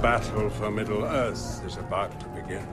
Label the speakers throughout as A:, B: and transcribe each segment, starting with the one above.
A: battle for Middle-earth is about to begin.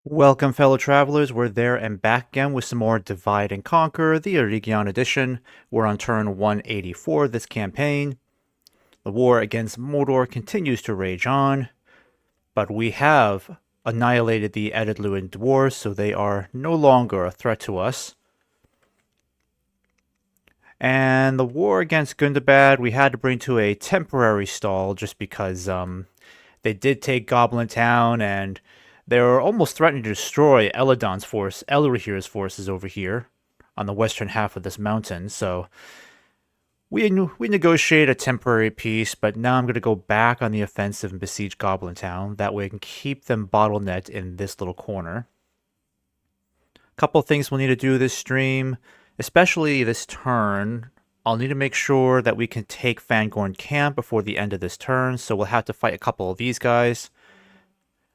B: Welcome, fellow travelers. We're there and back again with some more Divide and Conquer, the Eregion edition. We're on turn 184 this campaign. The war against Mordor continues to rage on, but we have annihilated the Edadluin dwarves, so they are no longer a threat to us. And the war against Gundabad, we had to bring to a temporary stall just because they did take Goblin Town, and they were almost threatening to destroy Elrihir's forces over here on the western half of this mountain. So we negotiated a temporary peace, but now I'm going to go back on the offensive and besiege Goblin Town. That way I can keep them bottlenecked in this little corner. A couple things we'll need to do this stream, especially this turn. I'll need to make sure that we can take Fangorn Camp before the end of this turn, so we'll have to fight a couple of these guys.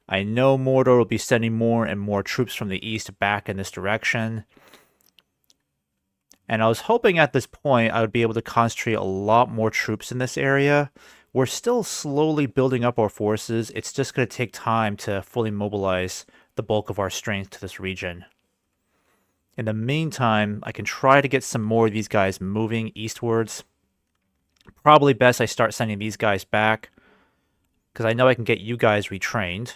B: I know Mordor will be sending more and more troops from the east back in this direction. And I was hoping at this point I would be able to concentrate a lot more troops in this area. We're still slowly building up our forces. It's just going to take time to fully mobilize the bulk of our strength to this region. In the meantime, I can try to get some more of these guys moving eastwards. Probably best I start sending these guys back, because I know I can get you guys retrained.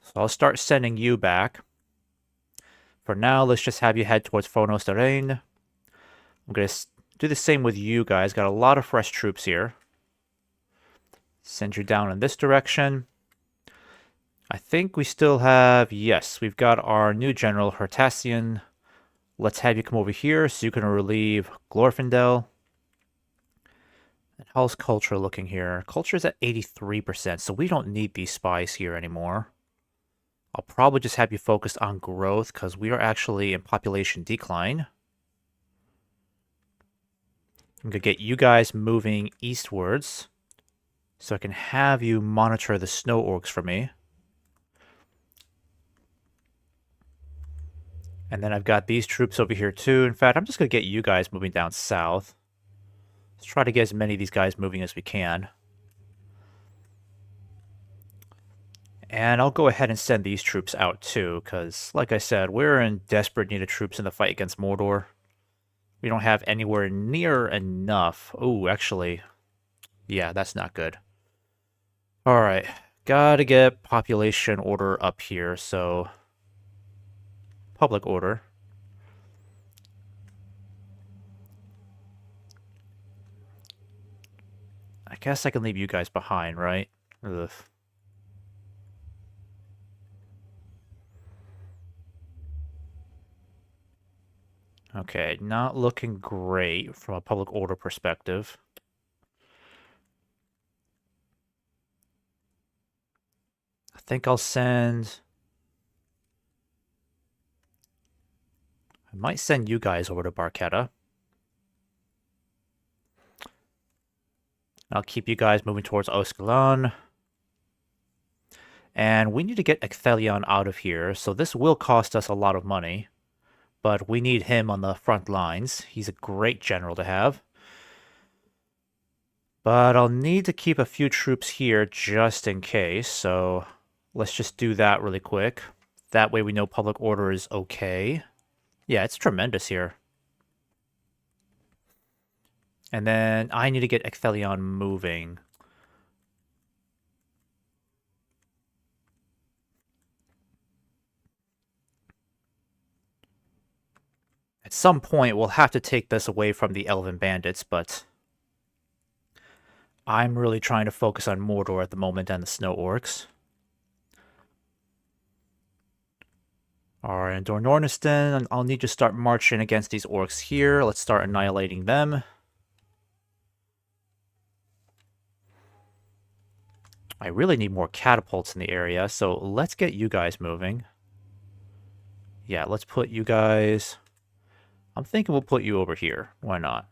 B: So I'll start sending you back. For now, let's just have you head towards Phonos Terrain. I'm going to do the same with you guys. Got a lot of fresh troops here. Send you down in this direction. I think we still have... Yes, we've got our new general, Hertassian. Let's have you come over here so you can relieve Glorfindel. And how's culture looking here? Culture's at 83%, so we don't need these spies here anymore. I'll probably just have you focused on growth because we are actually in population decline. I'm going to get you guys moving eastwards so I can have you monitor the snow orcs for me. And then I've got these troops over here too. In fact, I'm just going to get you guys moving down south. Let's try to get as many of these guys moving as we can. And I'll go ahead and send these troops out too, because, like I said, we're in desperate need of troops in the fight against Mordor. We don't have anywhere near enough. Oh, actually, yeah, that's not good. Alright, gotta get population order up here, so... Public order. I guess I can leave you guys behind, right? Ugh. Okay, not looking great from a public order perspective. I think I'll send... I might send you guys over to Barketta. I'll keep you guys moving towards Oscalan. And we need to get Ecthelion out of here, so this will cost us a lot of money. But we need him on the front lines. He's a great general to have. But I'll need to keep a few troops here just in case, so let's just do that really quick. That way we know public order is okay. Yeah, it's tremendous here. And then I need to get Ecthelion moving. At some point, we'll have to take this away from the Elven Bandits, but I'm really trying to focus on Mordor at the moment and the Snow Orcs. Alright, and Dornorniston, I'll need to start marching against these orcs here. Let's start annihilating them. I really need more catapults in the area, so let's get you guys moving. Yeah, let's put you guys... I'm thinking we'll put you over here. Why not?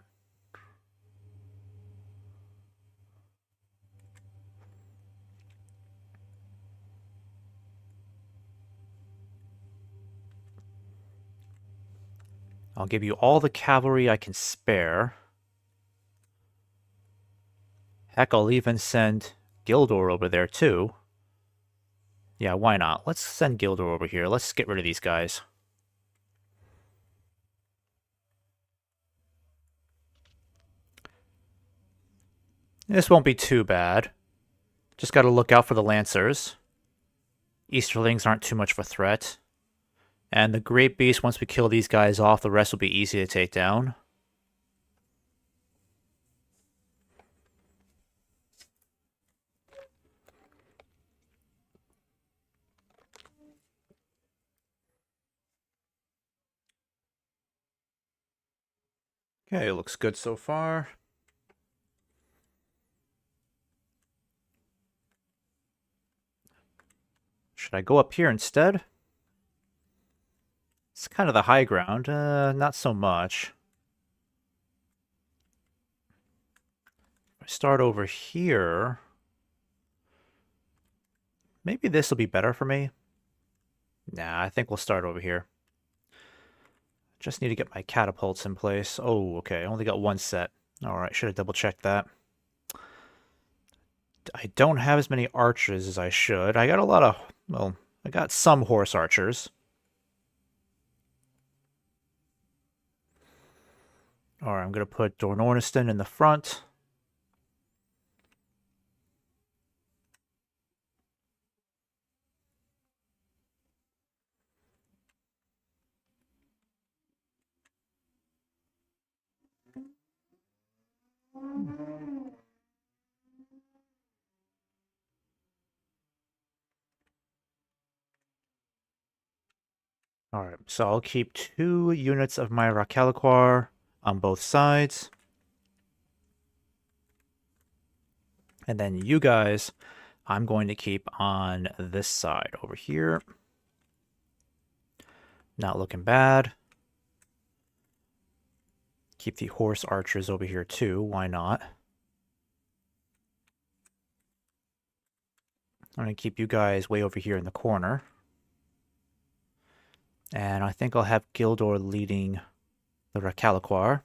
B: I'll give you all the cavalry I can spare. Heck, I'll even send Gildor over there too. Yeah, why not? Let's send Gildor over here. Let's get rid of these guys. This won't be too bad. Just gotta look out for the Lancers. Easterlings aren't too much of a threat. And the Great Beast, once we kill these guys off, the rest will be easy to take down. Okay, looks good so far. Should I go up here instead? It's kind of the high ground. Not so much. If I start over here... Maybe this will be better for me. Nah, I think we'll start over here. Just need to get my catapults in place. Oh, okay. I only got one set. Alright, should have double-checked that. I don't have as many archers as I should. I got a lot of... Well, I got some horse archers. Alright, I'm going to put Dornorniston in the front. Alright, so I'll keep 2 units of my Rakaliquar on both sides. And then you guys, I'm going to keep on this side over here. Not looking bad. Keep the horse archers over here too, why not? I'm going to keep you guys way over here in the corner. And I think I'll have Gildor leading the Rakaliquar.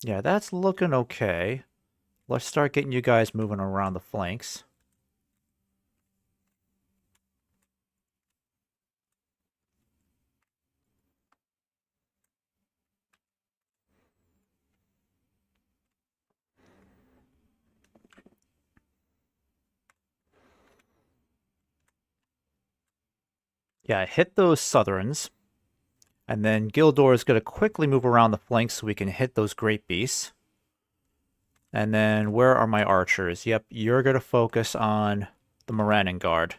B: Yeah, that's looking okay. Let's start getting you guys moving around the flanks. Yeah, hit those Southrons. And then Gildor is going to quickly move around the flanks so we can hit those Great Beasts. And then where are my archers? Yep, you're going to focus on the Morannon Guard.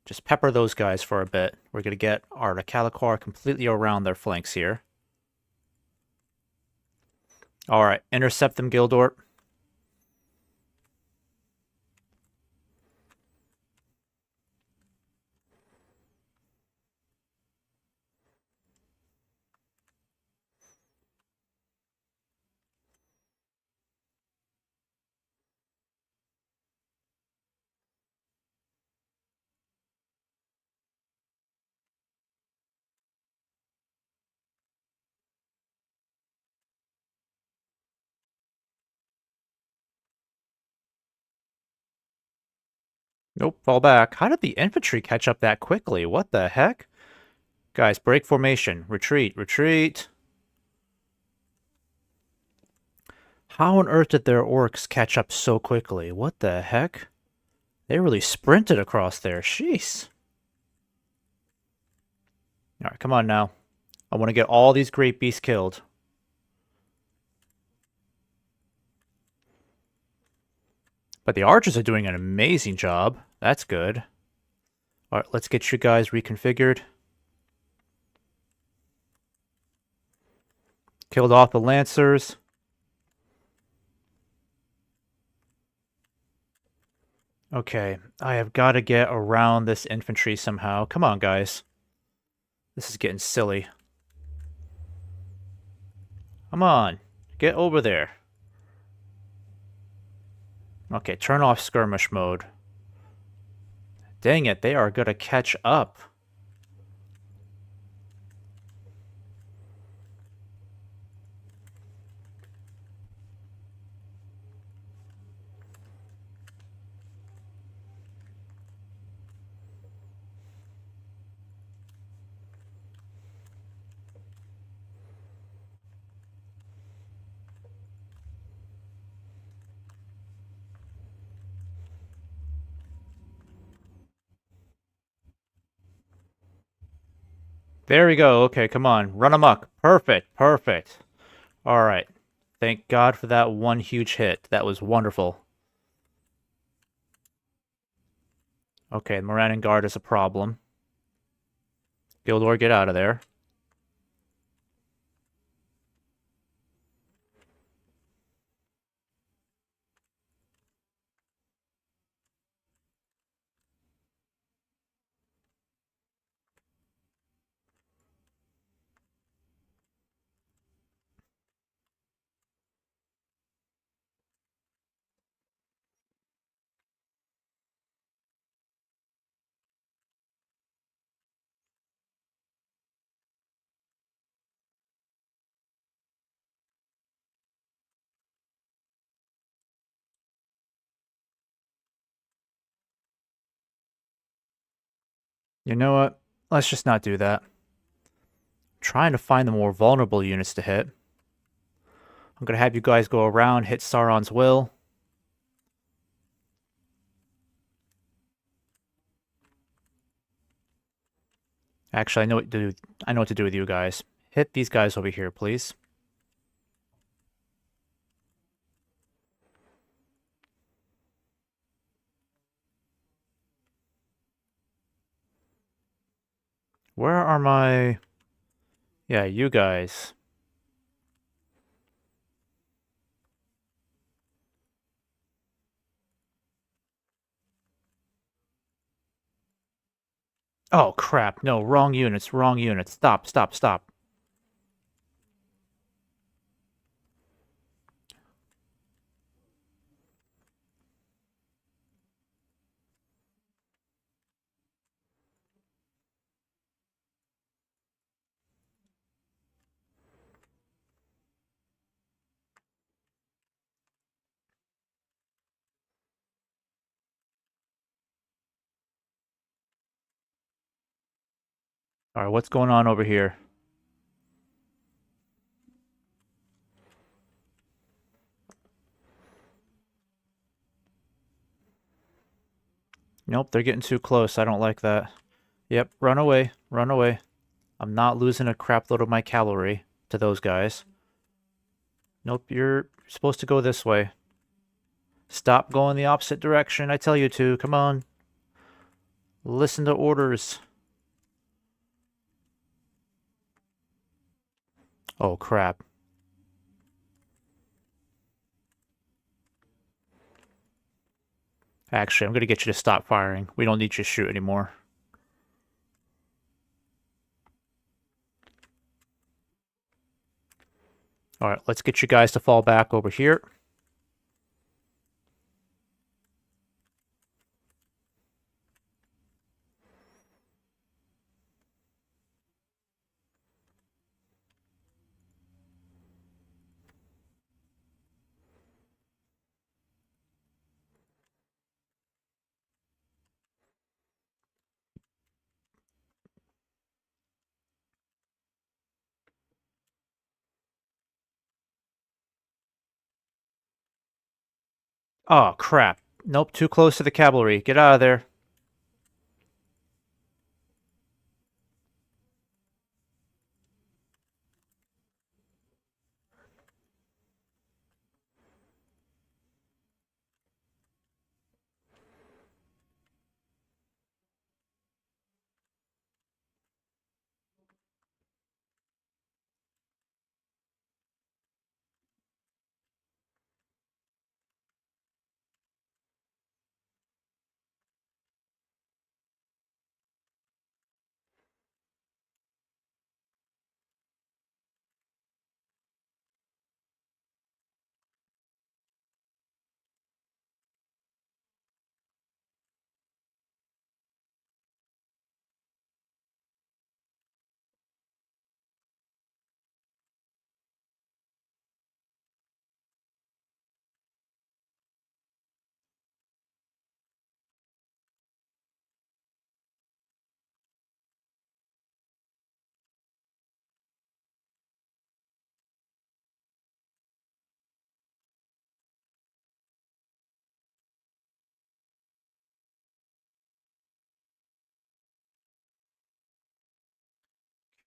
B: Just pepper those guys for a bit. We're going to get our Rakaliquar completely around their flanks here. Alright, intercept them, Gildor. Nope, fall back. How did the infantry catch up that quickly? What the heck? Guys, break formation. Retreat, retreat. How on earth did their orcs catch up so quickly? What the heck? They really sprinted across there. Jeez. Alright, come on now. I want to get all these great beasts killed. But the archers are doing an amazing job. That's good. Alright, let's get you guys reconfigured. Killed off the lancers. Okay, I have got to get around this infantry somehow. Come on, guys. This is getting silly. Come on. Get over there. Okay, turn off skirmish mode. Dang it, they are going to catch up. There we go. Okay, come on. Run amok. Perfect. Perfect. All right. Thank God for that one huge hit. That was wonderful. Okay, Moran and Guard is a problem. Gildor, get out of there. You know what? Let's just not do that. Trying to find the more vulnerable units to hit. I'm going to have you guys go around, hit Sauron's will. Actually, I know what to do. I know what to do with you guys. Hit these guys over here, please. Where are my... Yeah, you guys. Oh, crap. No, wrong units, wrong units. Stop, stop, stop. Alright, what's going on over here? Nope, they're getting too close. I don't like that. Yep, run away. Run away. I'm not losing a crap load of my cavalry to those guys. Nope, you're supposed to go this way. Stop going the opposite direction. I tell you to. Come on. Listen to orders. Oh, crap. Actually, I'm going to get you to stop firing. We don't need you to shoot anymore. Alright, let's get you guys to fall back over here. Oh, crap. Nope, too close to the cavalry. Get out of there.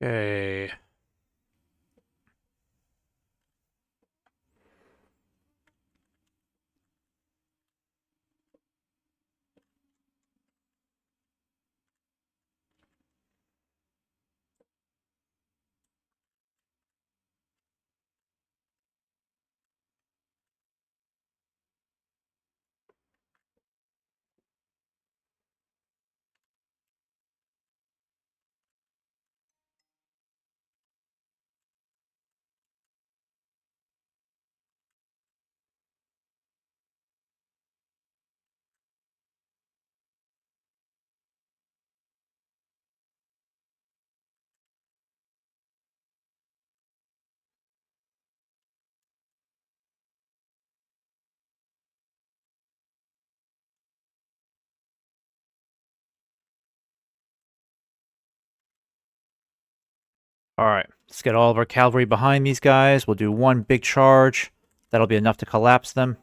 B: Okay. All right, let's get all of our cavalry behind these guys. We'll do one big charge. That'll be enough to collapse them.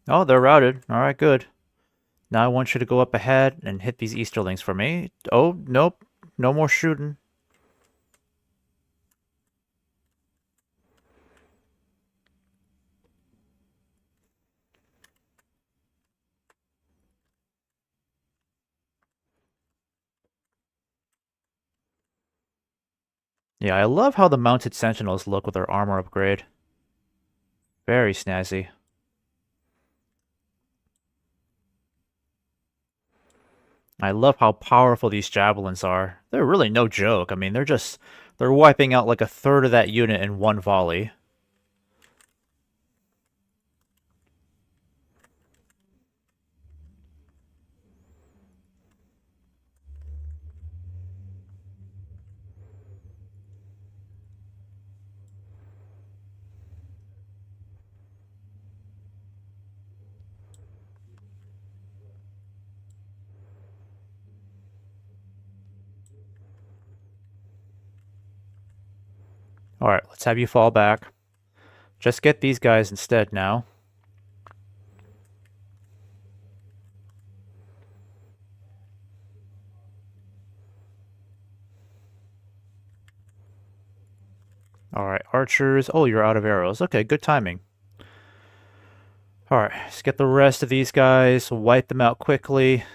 B: Oh, they're routed. All right, good. Now I want you to go up ahead and hit these Easterlings for me. Oh, nope. No more shooting. Yeah, I love how the mounted sentinels look with their armor upgrade. Very snazzy. I love how powerful these javelins are. They're really no joke. I mean, they're wiping out like a third of that unit in one volley. All right, let's have you fall back. Just get these guys instead now. All right, archers. Oh, you're out of arrows. Okay, good timing. All right, let's get the rest of these guys, wipe them out quickly.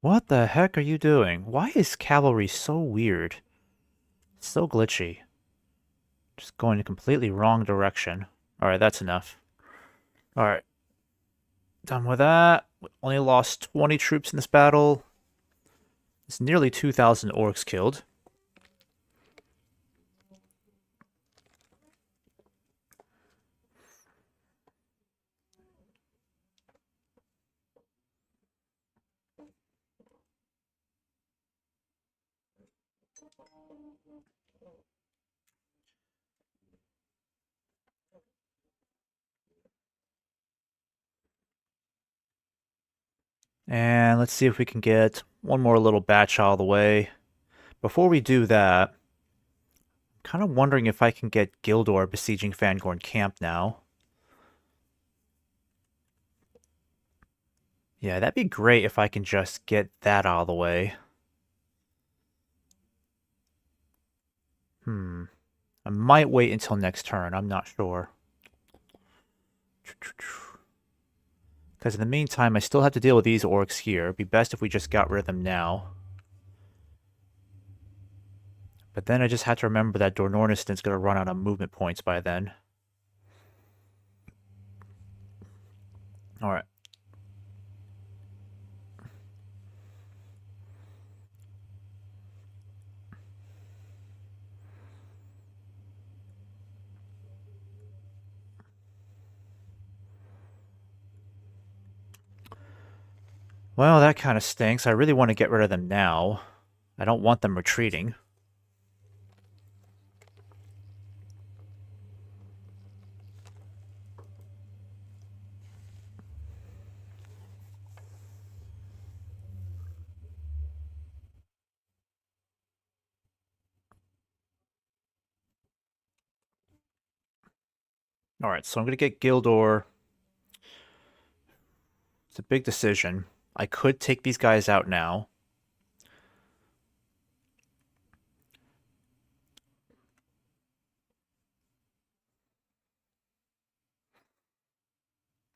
B: What the heck are you doing? Why is cavalry so weird? So glitchy. Just going a completely wrong direction. All right, that's enough. All right, done with that. We only lost 20 troops in this battle. It's nearly 2,000 orcs killed. And let's see if we can get one more little batch out of the way. Before we do that, I'm kind of wondering if I can get Gildor besieging Fangorn Camp now. Yeah, that'd be great if I can just get that out of the way. Hmm. I might wait until next turn. I'm not sure. Because in the meantime, I still have to deal with these orcs here. It'd be best if we just got rid of them now. But then I just have to remember that Dornorniston's going to run out of movement points by then. Alright. Well, that kind of stinks. I really want to get rid of them now. I don't want them retreating. Alright, so I'm going to get Gildor. It's a big decision. I could take these guys out now.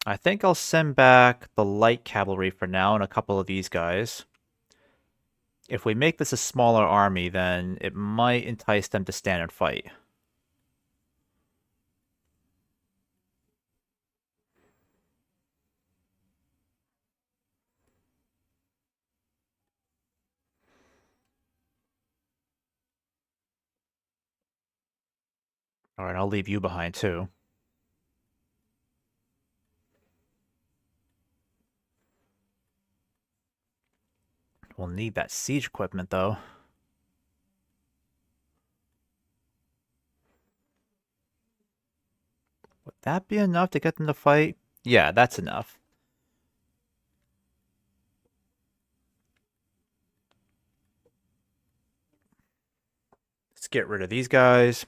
B: I think I'll send back the light cavalry for now and a couple of these guys. If we make this a smaller army, then it might entice them to stand and fight. Alright, I'll leave you behind too. We'll need that siege equipment though. Would that be enough to get them to fight? Yeah, that's enough. Let's get rid of these guys.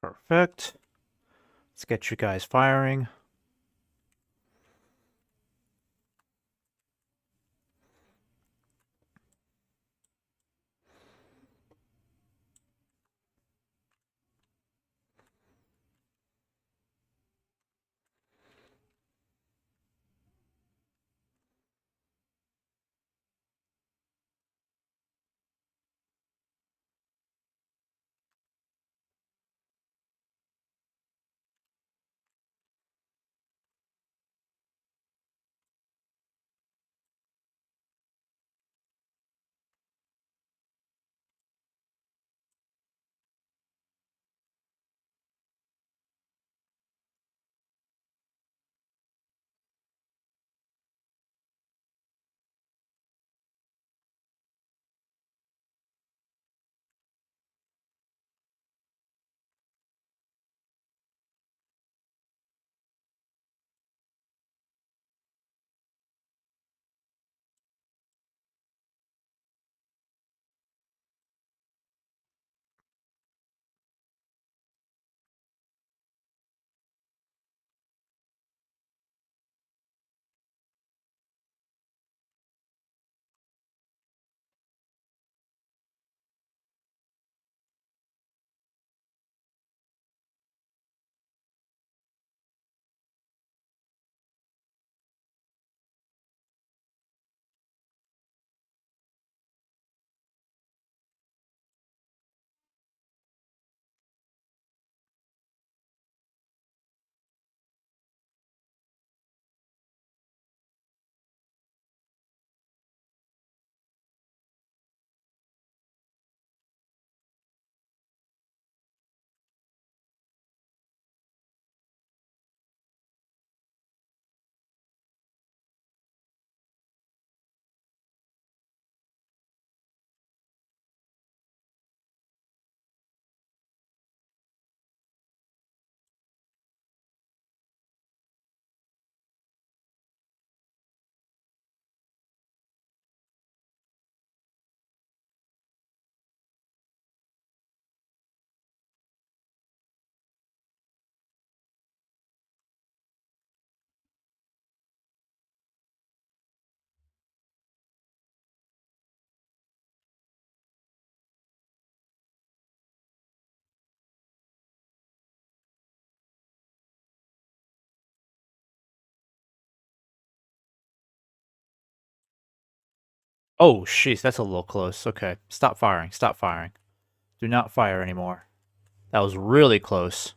B: Perfect. Let's get you guys firing. Oh, jeez, that's a little close. Okay, stop firing. Stop firing. Do not fire anymore. That was really close.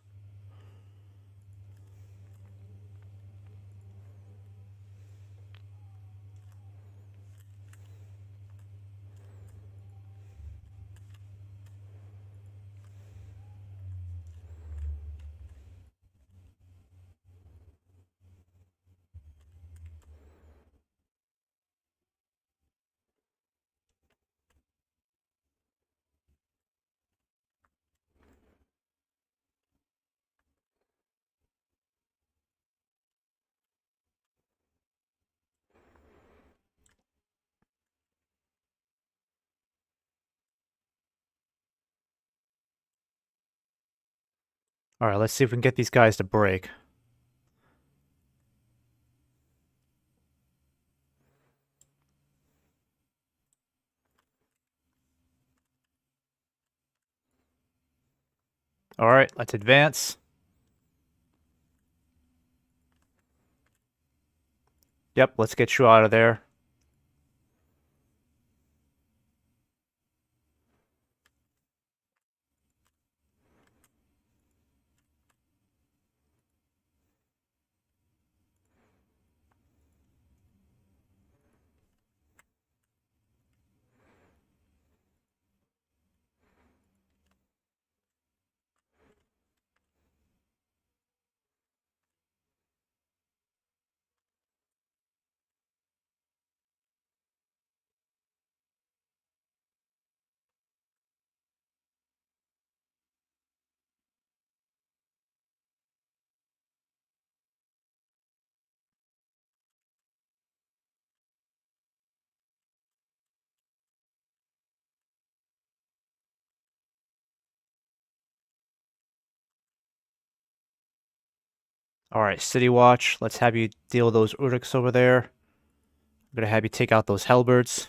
B: Alright, let's see if we can get these guys to break. Alright, let's advance. Yep, let's get you out of there. Alright, City Watch. Let's have you deal with those Uruks over there. I'm gonna have you take out those Halberds.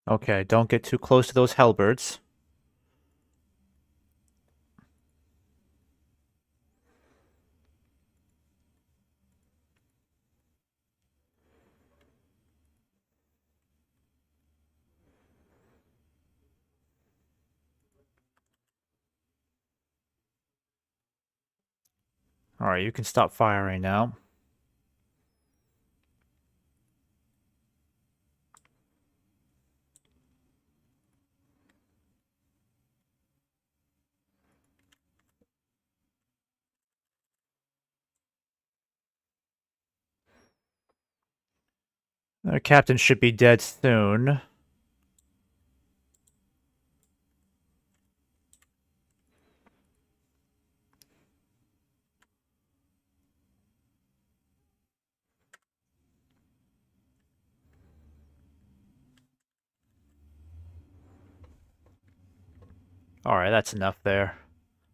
B: Okay, don't get too close to those Halberds. Alright, you can stop firing now. Our captain should be dead soon. Alright, that's enough there.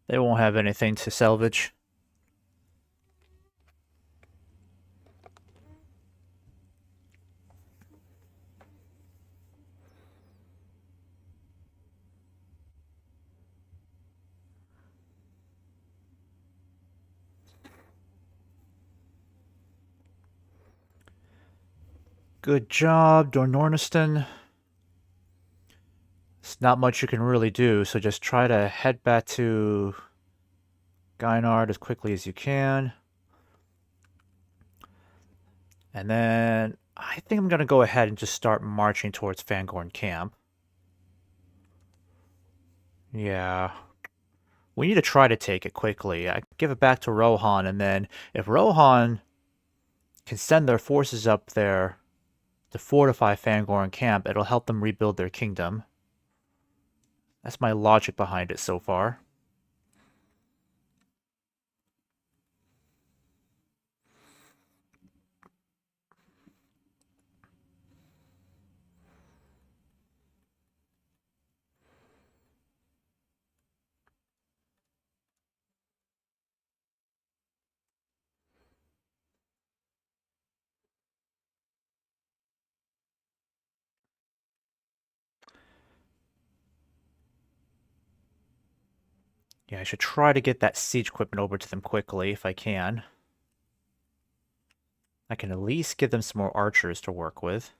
B: They won't have anything to salvage. Good job, Dornorniston. There's not much you can really do, so just try to head back to Gynard as quickly as you can. And then I think I'm going to go ahead and just start marching towards Fangorn Camp. Yeah. We need to try to take it quickly. I give it back to Rohan, and then if Rohan can send their forces up there to fortify Fangorn Camp, it'll help them rebuild their kingdom. That's my logic behind it so far. Yeah, I should try to get that siege equipment over to them quickly if I can. I can at least give them some more archers to work with.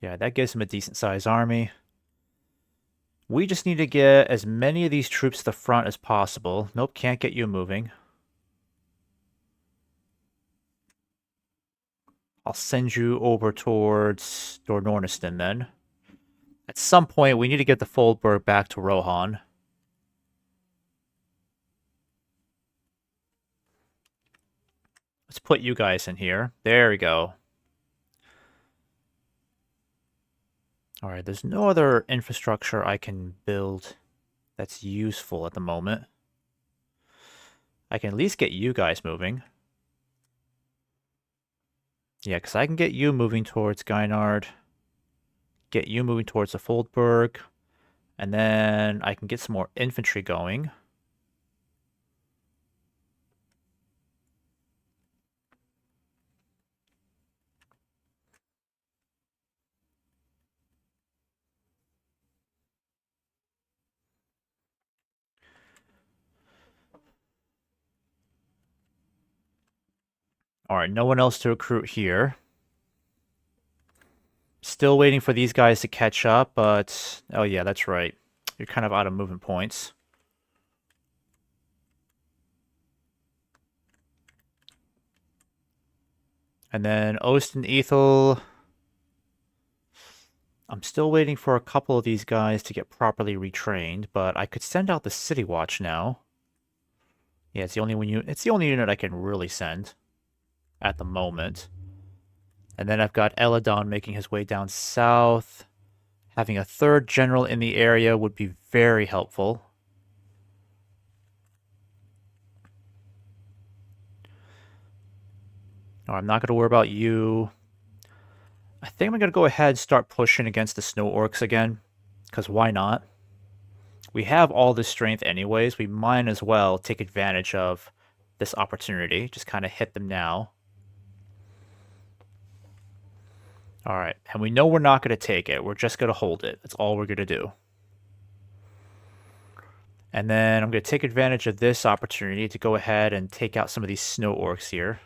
B: Yeah, that gives them a decent-sized army. We just need to get as many of these troops to the front as possible. Nope, can't get you moving. I'll send you over towards Dornorniston then. At some point, we need to get the Foldberg back to Rohan. put you guys in here. There we go. Alright, there's no other infrastructure I can build that's useful at the moment. I can at least get you guys moving. Yeah, because I can get you moving towards Gynard. Get you moving towards the Foldberg. And then I can get some more infantry going. Alright, no one else to recruit here. Still waiting for these guys to catch up, but... Oh yeah, that's right. You're kind of out of movement points. And then Ost and Ethel... I'm still waiting for a couple of these guys to get properly retrained, but I could send out the City Watch now. Yeah, it's the only unit I can really send at the moment. And then I've got Eladon making his way down south. Having a third general in the area would be very helpful. Oh, I'm not going to worry about you. I think I'm going to go ahead and start pushing against the Snow Orcs again. Because why not? We have all this strength anyways. We might as well take advantage of this opportunity. Just kind of hit them now. Alright, and we know we're not going to take it. We're just going to hold it. That's all we're going to do. And then I'm going to take advantage of this opportunity to go ahead and take out some of these Snow Orcs here.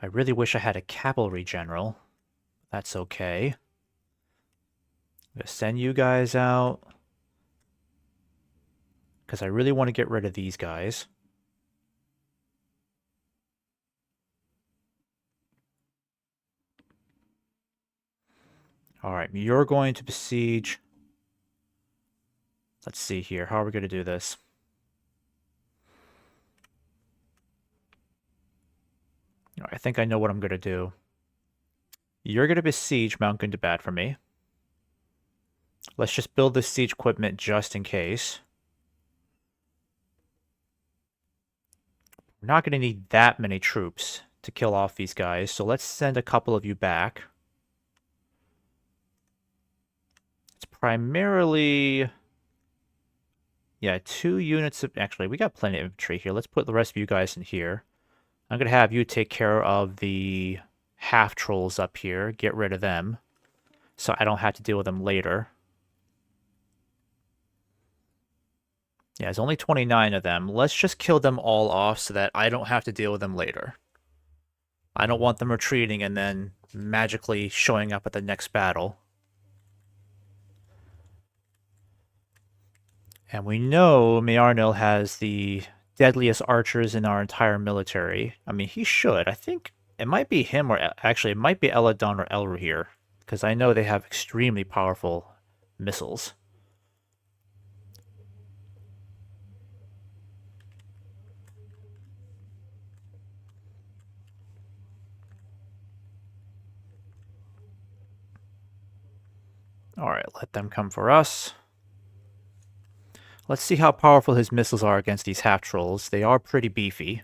B: I really wish I had a cavalry general. That's okay. I'm going to send you guys out. Because I really want to get rid of these guys. Alright, you're going to besiege. Let's see here. How are we going to do this? I think I know what I'm going to do. You're going to besiege Mount Gundabad for me. Let's just build this siege equipment just in case. We're not going to need that many troops to kill off these guys, so let's send a couple of you back. It's primarily... Yeah, 2 units of... Actually, we got plenty of infantry here. Let's put the rest of you guys in here. I'm going to have you take care of the half-trolls up here. Get rid of them. So I don't have to deal with them later. Yeah, there's only 29 of them. Let's just kill them all off so that I don't have to deal with them later. I don't want them retreating and then magically showing up at the next battle. And we know Mearnil has the deadliest archers in our entire military. I mean, he should. I think it might be him, or actually, it might be Eladon or Elru here, because I know they have extremely powerful missiles. Alright, let them come for us. Let's see how powerful his missiles are against these half-trolls. They are pretty beefy.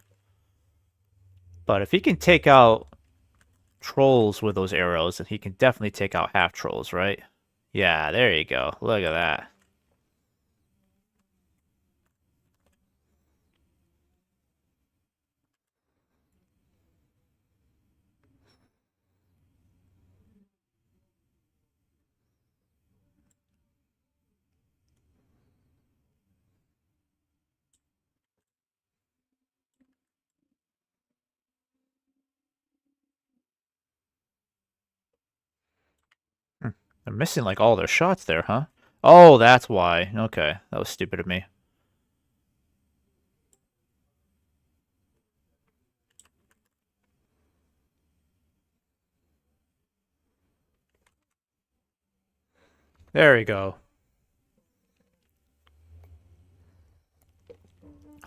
B: But if he can take out trolls with those arrows, then he can definitely take out half-trolls, right? Yeah, there you go. Look at that. They're missing like all their shots there, huh? Oh, that's why. Okay, that was stupid of me. There we go.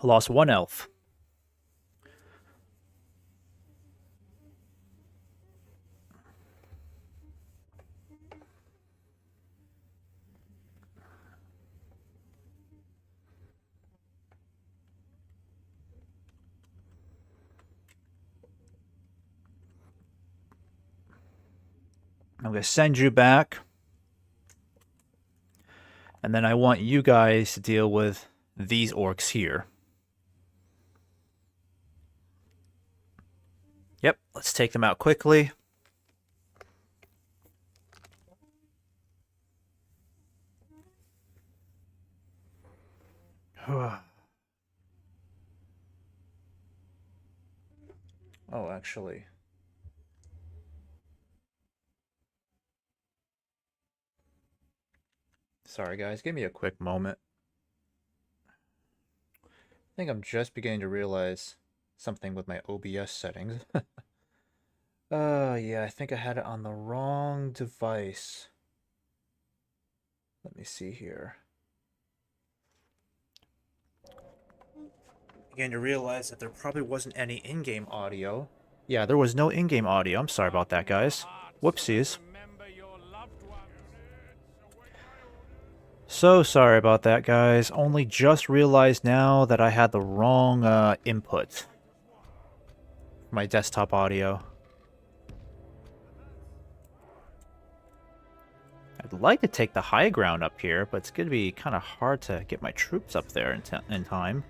B: I lost one elf. I'm going to send you back. And then I want you guys to deal with these orcs here. Yep, let's take them out quickly. Oh, actually. Sorry, guys. Give me a quick moment. I think I'm just beginning to realize something with my OBS settings. Yeah, I think I had it on the wrong device. Let me see here. Beginning to realize that there probably wasn't any in-game audio. Yeah, there was no in-game audio. I'm sorry about that, guys. Whoopsies. So sorry about that, guys. Only just realized now that I had the wrong input for my desktop audio. I'd like to take the high ground up here, but it's going to be kind of hard to get my troops up there in time.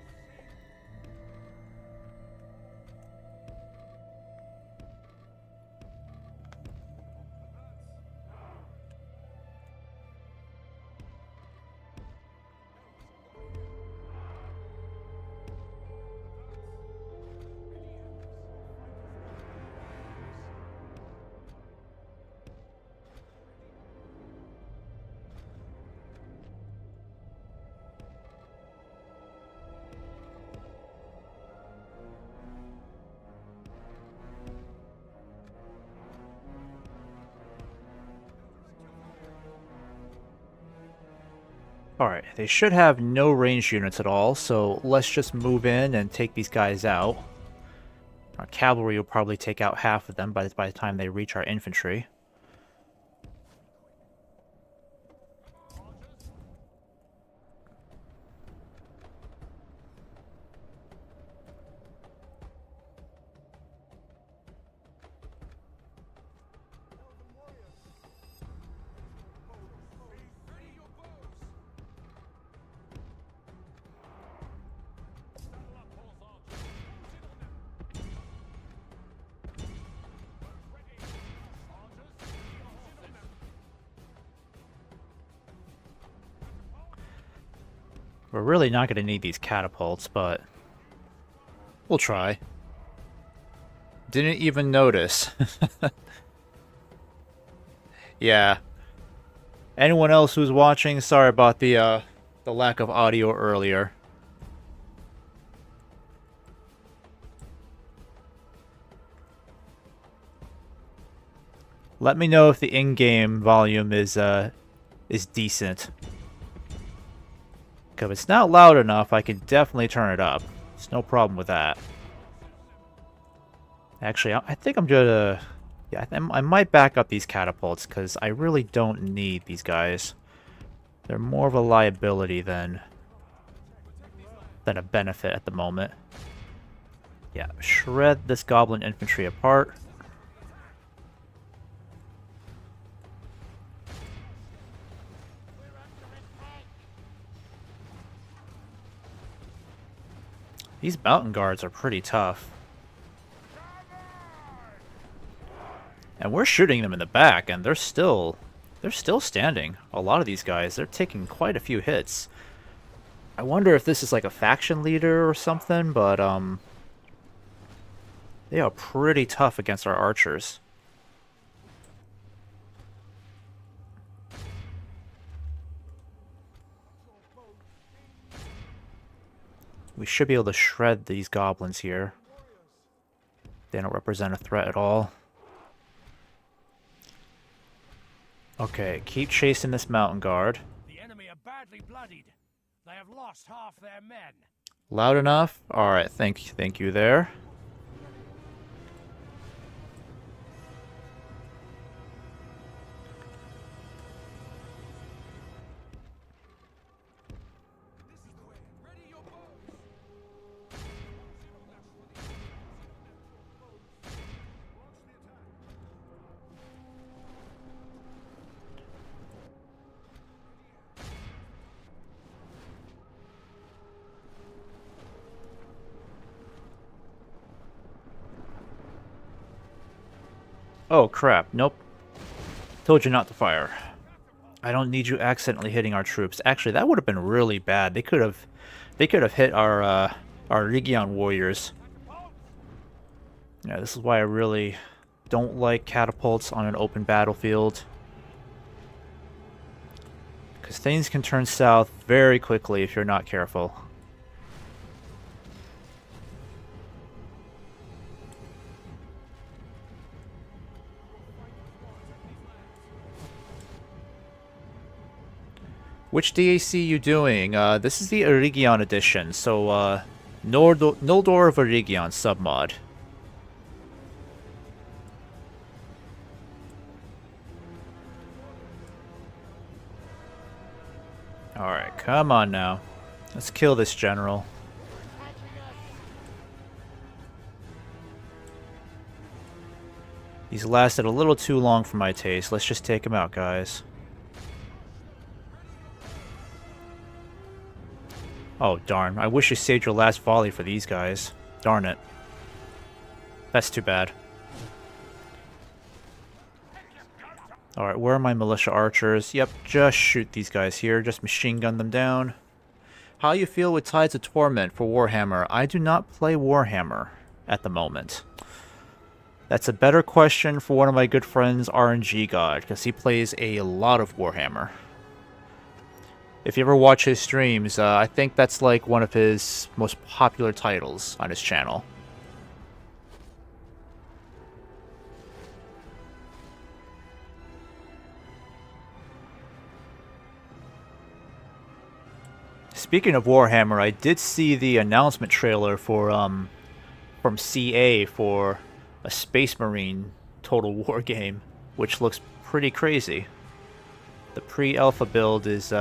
B: Alright, they should have no ranged units at all, so let's just move in and take these guys out. Our cavalry will probably take out half of them by the time they reach our infantry. We're really not going to need these catapults, but we'll try. Didn't even notice. Yeah. Anyone else who's watching, sorry about the lack of audio earlier. Let me know if the in-game volume is decent. If it's not loud enough, I can definitely turn it up. There's no problem with that. Actually, I think I'm gonna... Yeah, I might back up these catapults, because I really don't need these guys. They're more of a liability than a benefit at the moment. Yeah, shred this goblin infantry apart. These mountain guards are pretty tough. And we're shooting them in the back, and they're still standing. A lot of these guys, they're taking quite a few hits. I wonder if this is like a faction leader or something, but they are pretty tough against our archers. We should be able to shred these goblins here. They don't represent a threat at all. Okay, keep chasing this mountain guard.
C: The enemy are badly bloodied. They have lost half their men.
B: Loud enough? Alright, thank you there. Oh crap, nope. Told you not to fire. I don't need you accidentally hitting our troops. Actually, that would have been really bad. They could have hit our Eregion warriors. Yeah, this is why I really don't like catapults on an open battlefield. Because things can turn south very quickly if you're not careful. Which DAC you doing? This is the Eregion edition, so Noldor of Eregion submod. Alright, come on now. Let's kill this general. These lasted a little too long for my taste. Let's just take him out, guys. Oh, darn. I wish you saved your last volley for these guys. Darn it. That's too bad. Alright, where are my militia archers? Yep, just shoot these guys here. Just machine gun them down. How you feel with Tides of Torment for Warhammer? I do not play Warhammer at the moment. That's a better question for one of my good friends, RNG God, because he plays a lot of Warhammer. If you ever watch his streams, I think that's like one of his most popular titles on his channel. Speaking of Warhammer, I did see the announcement trailer for from CA for a Space Marine Total War game, which looks pretty crazy. The pre-alpha build is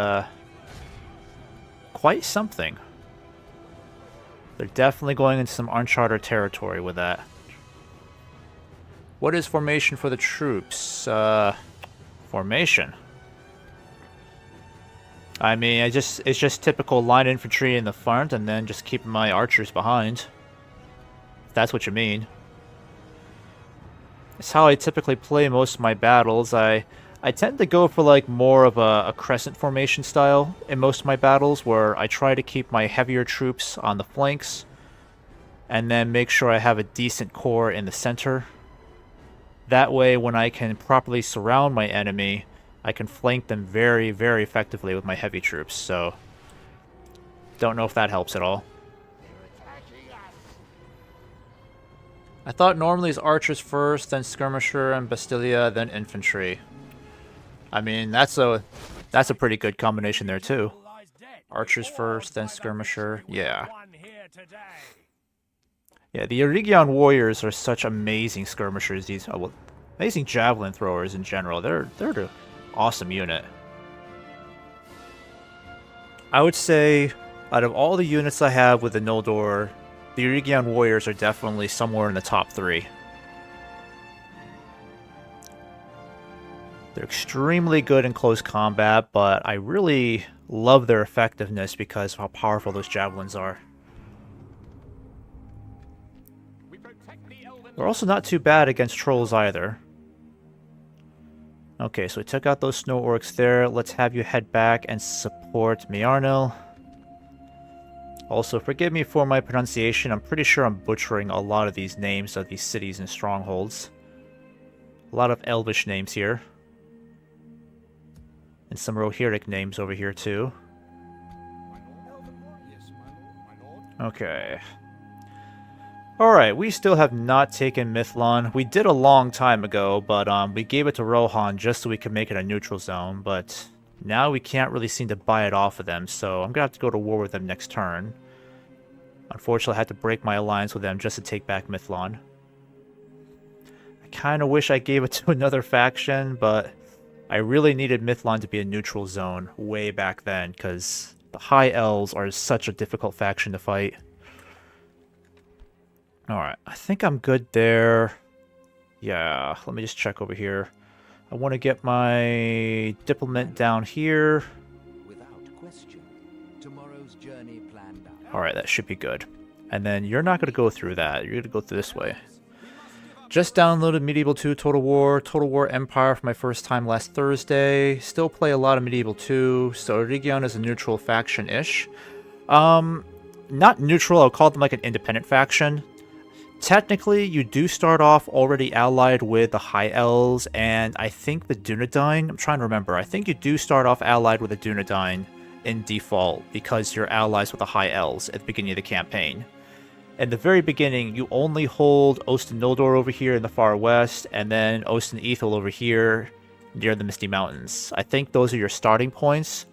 B: quite something. They're definitely going into some uncharted territory with that. What is formation for the troops? Formation. I mean, it's just typical line infantry in the front and then just keeping my archers behind. If that's what you mean. It's how I typically play most of my battles. I tend to go for like more of a crescent formation style in most of my battles, where I try to keep my heavier troops on the flanks and then make sure I have a decent core in the center. That way, when I can properly surround my enemy, I can flank them very, very effectively with my heavy troops, so don't know if that helps at all. I thought normally it's archers first, then skirmisher and Bastilia, then infantry. I mean, that's a pretty good combination there too. Archers first, then skirmisher. Yeah. Yeah, the Eregion warriors are such amazing skirmishers. These amazing javelin throwers in general. They're an awesome unit. I would say out of all the units I have with the Noldor, the Eregion warriors are definitely somewhere in the top 3. They're extremely good in close combat, but I really love their effectiveness because of how powerful those javelins are. They're also not too bad against trolls either. Okay, so we took out those snow orcs there. Let's have you head back and support Miarnil. Also, forgive me for my pronunciation. I'm pretty sure I'm butchering a lot of these names of these cities and strongholds. A lot of Elvish names here. And some Rohirric names over here too. Okay. Alright, we still have not taken Mithlon. We did a long time ago, but we gave it to Rohan just so we could make it a neutral zone, but now we can't really seem to buy it off of them, so I'm gonna have to go to war with them next turn. Unfortunately, I had to break my alliance with them just to take back Mithlon. I kind of wish I gave it to another faction, but I really needed Mithlon to be a neutral zone way back then, because the High Elves are such a difficult faction to fight. Alright, I think I'm good there. Yeah, let me just check over here. I want to get my diplomat down here.
C: Without question, tomorrow's journey planned out.
B: Alright, that should be good. And then you're not going to go through that. You're going to go through this way. Just downloaded Medieval 2 Total War Empire for my first time last Thursday. Still play a lot of Medieval 2, so Eregion is a neutral faction-ish. Not neutral, I'll call them like an independent faction. Technically, you do start off already allied with the High Elves, and I think the Dunedain, I'm trying to remember, I think you do start off allied with the Dunedain in default, because you're allies with the High Elves at the beginning of the campaign. In the very beginning, you only hold Ost and Noldor over here in the far west, and then Ost and Ethel over here near the Misty Mountains. I think those are your starting points.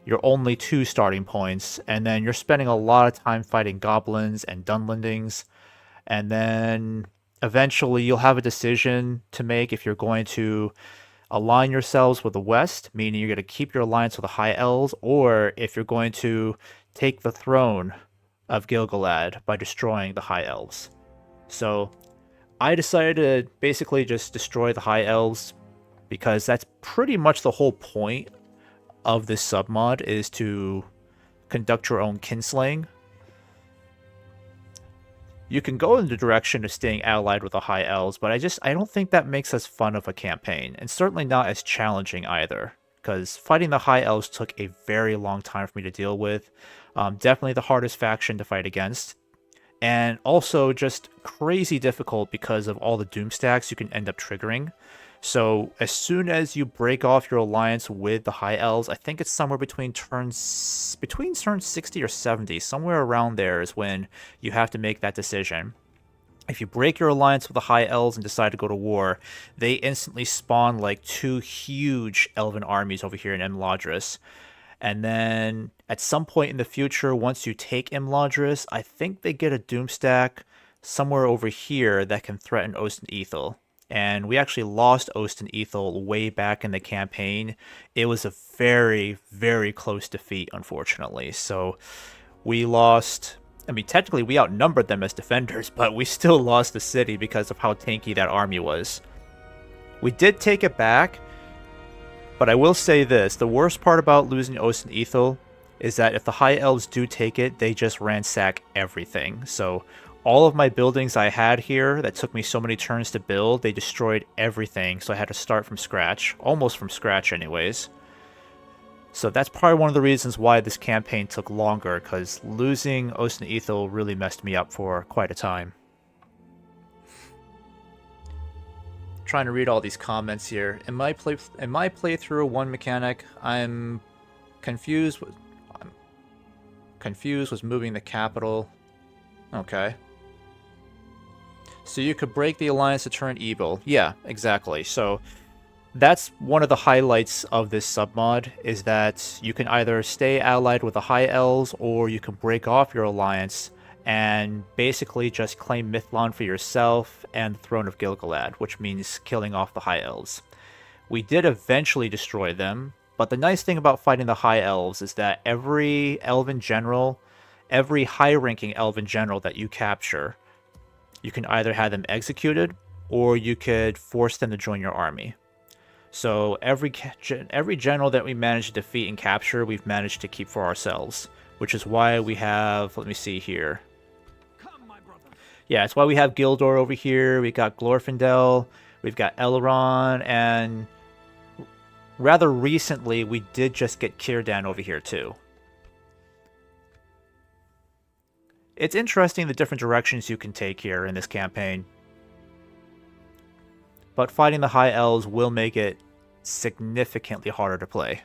B: Your only 2 starting points, and then you're spending a lot of time fighting goblins and Dunlendings. And then eventually you'll have a decision to make if you're going to align yourselves with the West, meaning you're going to keep your alliance with the High Elves, or if you're going to take the throne of Gil-galad by destroying the High Elves. So I decided to basically just destroy the High Elves, because that's pretty much the whole point of this submod, is to conduct your own kinslaying. You can go in the direction of staying allied with the High Elves, but I don't think that makes as fun of a campaign, and certainly not as challenging either, because fighting the High Elves took a very long time for me to deal with. Definitely the hardest faction to fight against, and also just crazy difficult because of all the doom stacks you can end up triggering. So as soon as you break off your alliance with the High Elves, I think it's somewhere between turns 60 or 70, somewhere around there is when you have to make that decision. If you break your alliance with the High Elves and decide to go to war, they instantly spawn like 2 huge elven armies over here in Imladris. And then at some point in the future, once you take Imladris, I think they get a doom stack somewhere over here that can threaten Ost and Ethel. And we actually lost Ost and Ethel way back in the campaign. It was a very, very close defeat, unfortunately. So we lost... I mean, technically we outnumbered them as defenders, but we still lost the city because of how tanky that army was. We did take it back, but I will say this. The worst part about losing Ost and Ethel is that if the High Elves do take it, they just ransack everything. So all of my buildings I had here that took me so many turns to build, they destroyed everything, so I had to start from scratch. Almost from scratch anyways. So that's probably one of the reasons why this campaign took longer, because losing Ost and Ethel really messed me up for quite a time. Trying to read all these comments here. In my playthrough, one mechanic I'm confused with moving the capital. Okay. So you could break the alliance to turn evil. Yeah, exactly. So that's one of the highlights of this submod, is that you can either stay allied with the High Elves, or you can break off your alliance and basically just claim Mithlon for yourself and the throne of Gil-galad, which means killing off the High Elves. We did eventually destroy them, but the nice thing about fighting the High Elves is that every elven general, every high-ranking elven general that you capture, you can either have them executed, or you could force them to join your army. So every general that we managed to defeat and capture, we've managed to keep for ourselves, which is why we have, let me see here. Yeah, it's why we have Gildor over here, we got Glorfindel, we've got Elrond, and rather recently we did just get Círdan over here too. It's interesting the different directions you can take here in this campaign. But fighting the High Elves will make it significantly harder to play.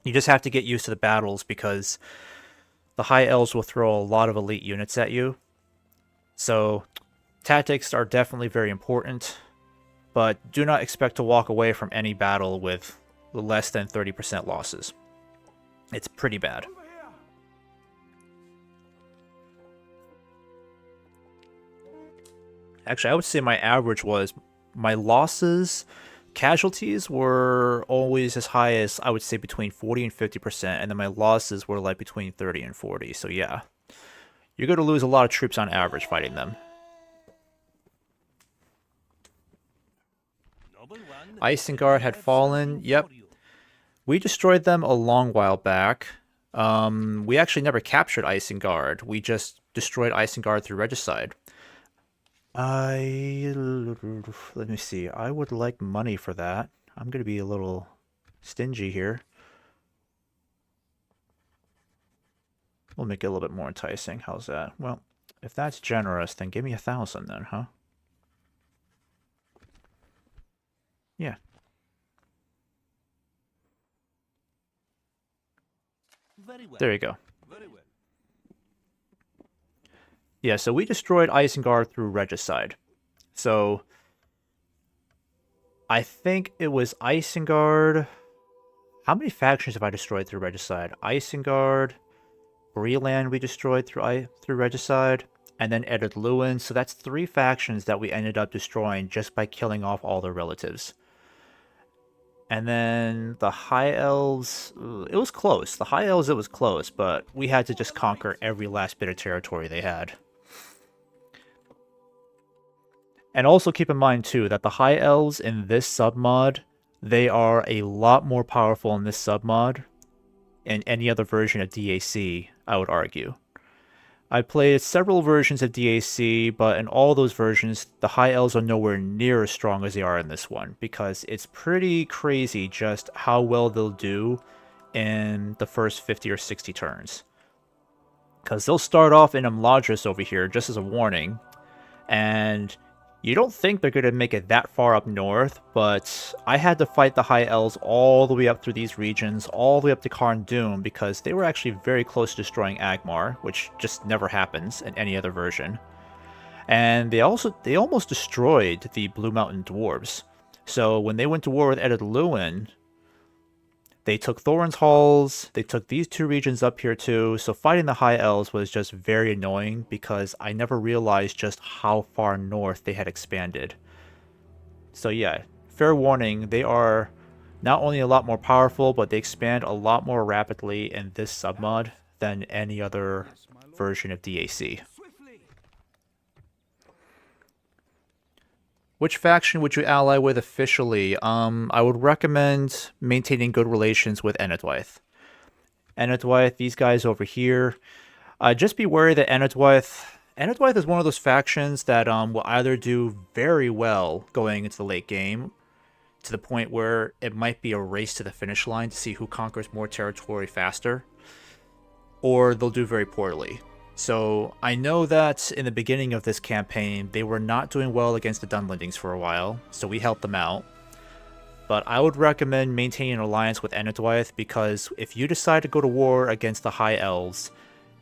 B: You just have to get used to the battles, because the High Elves will throw a lot of elite units at you. So tactics are definitely very important, but do not expect to walk away from any battle with less than 30% losses. It's pretty bad. Actually, I would say my average was my losses, casualties were always as high as I would say between 40 and 50%, and then my losses were like between 30 and 40. So yeah, you're going to lose a lot of troops on average fighting them. Isengard had fallen. Yep. We destroyed them a long while back. We actually never captured Isengard. We just destroyed Isengard through regicide. Let me see. I would like money for that. I'm going to be a little stingy here. We'll make it a little bit more enticing. How's that? Well, if that's generous, then give me 1,000 then, huh? Yeah.
C: Very well.
B: There you go.
C: Very well.
B: Yeah, so we destroyed Isengard through regicide. So I think it was Isengard. How many factions have I destroyed through regicide? Isengard, Breland we destroyed through regicide, and then Eddard Luin. So that's 3 factions that we ended up destroying just by killing off all their relatives. And then the High Elves, it was close. The High Elves, it was close, but we had to just conquer every last bit of territory they had. And also keep in mind, too, that the High Elves in this submod, they are a lot more powerful in this submod than any other version of DAC, I would argue. I played several versions of DAC, but in all those versions, the High Elves are nowhere near as strong as they are in this one, because it's pretty crazy just how well they'll do in the first 50 or 60 turns. Because they'll start off in Imladris over here, just as a warning, and you don't think they're going to make it that far up north, but I had to fight the High Elves all the way up through these regions, all the way up to Karn Doom, because they were actually very close to destroying Agmar, which just never happens in any other version. And they almost destroyed the Blue Mountain Dwarves. So when they went to war with Eddard Luin, they took Thorin's Halls, they took these 2 regions up here too, so fighting the High Elves was just very annoying because I never realized just how far north they had expanded. So yeah, fair warning, they are not only a lot more powerful, but they expand a lot more rapidly in this submod than any other version of DAC. Which faction would you ally with officially? I would recommend maintaining good relations with Enedwaith. Enedwaith, these guys over here. Just be wary that Enedwaith is one of those factions that will either do very well going into the late game, to the point where it might be a race to the finish line to see who conquers more territory faster, or they'll do very poorly. So I know that in the beginning of this campaign, they were not doing well against the Dunlendings for a while, so we helped them out. But I would recommend maintaining an alliance with Enedwaith, because if you decide to go to war against the High Elves,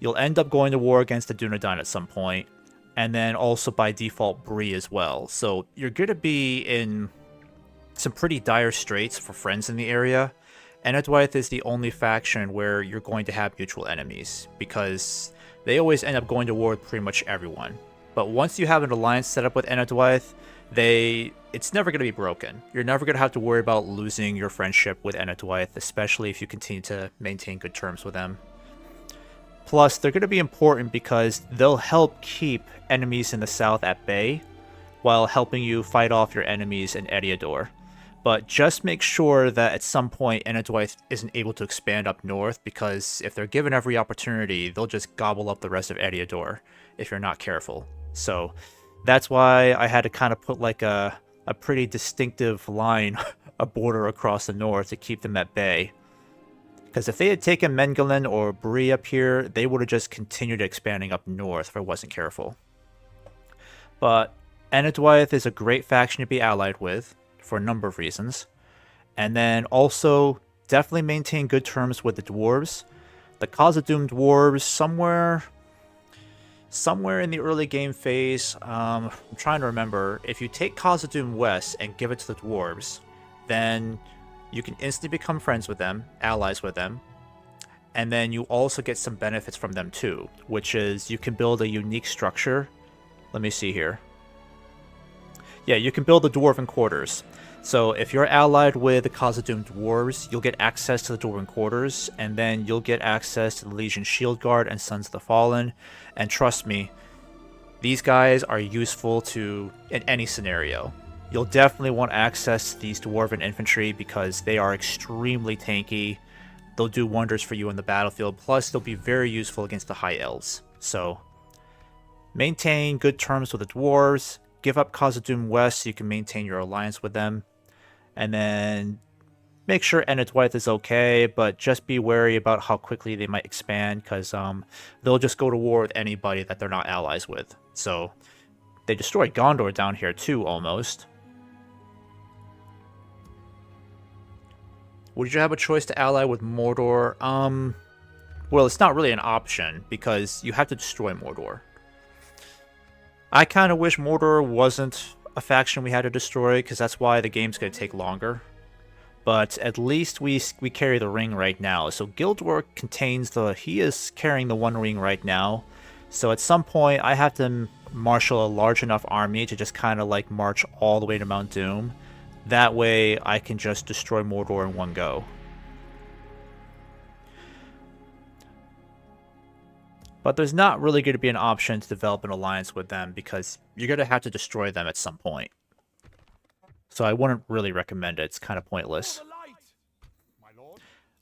B: you'll end up going to war against the Dunedain at some point, and then also by default Bree as well. So you're going to be in some pretty dire straits for friends in the area. Enedwaith is the only faction where you're going to have mutual enemies, because they always end up going to war with pretty much everyone. But once you have an alliance set up with Enedwaith, it's never going to be broken. You're never going to have to worry about losing your friendship with Enedwaith, especially if you continue to maintain good terms with them. Plus, they're going to be important because they'll help keep enemies in the south at bay, while helping you fight off your enemies in Eriador. But just make sure that at some point Enedwaith isn't able to expand up north, because if they're given every opportunity, they'll just gobble up the rest of Eriador if you're not careful. So that's why I had to kind of put like a pretty distinctive line, a border across the north to keep them at bay. Because if they had taken Mengelin or Bree up here, they would have just continued expanding up north if I wasn't careful. But Enedwaith is a great faction to be allied with, for a number of reasons. And then also, definitely maintain good terms with the dwarves. The Khazad-dûm dwarves, somewhere in the early game phase, I'm trying to remember, if you take Khazad-dûm West and give it to the dwarves, then you can instantly become friends with them, allies with them, and then you also get some benefits from them too, which is you can build a unique structure. Let me see here. Yeah, you can build the Dwarven Quarters. So if you're allied with the Khazad-dûm Dwarves, you'll get access to the Dwarven Quarters, and then you'll get access to the Legion Shield Guard and Sons of the Fallen. And trust me, these guys are useful in any scenario. You'll definitely want access to these Dwarven Infantry because they are extremely tanky. They'll do wonders for you in the battlefield, plus they'll be very useful against the High Elves. So, maintain good terms with the Dwarves, give up Khazad-dûm West so you can maintain your alliance with them, and then make sure Enedwaith is okay, but just be wary about how quickly they might expand, because they'll just go to war with anybody that they're not allies with. So, they destroyed Gondor down here too, almost. Would you have a choice to ally with Mordor? Well, it's not really an option, because you have to destroy Mordor. I kind of wish Mordor wasn't a faction we had to destroy, because that's why the game's going to take longer. But at least we carry the ring right now. So Gildor contains he is carrying the One Ring right now. So at some point, I have to marshal a large enough army to just kind of like march all the way to Mount Doom. That way, I can just destroy Mordor in one go. But there's not really going to be an option to develop an alliance with them because you're going to have to destroy them at some point. So I wouldn't really recommend it. It's kind of pointless.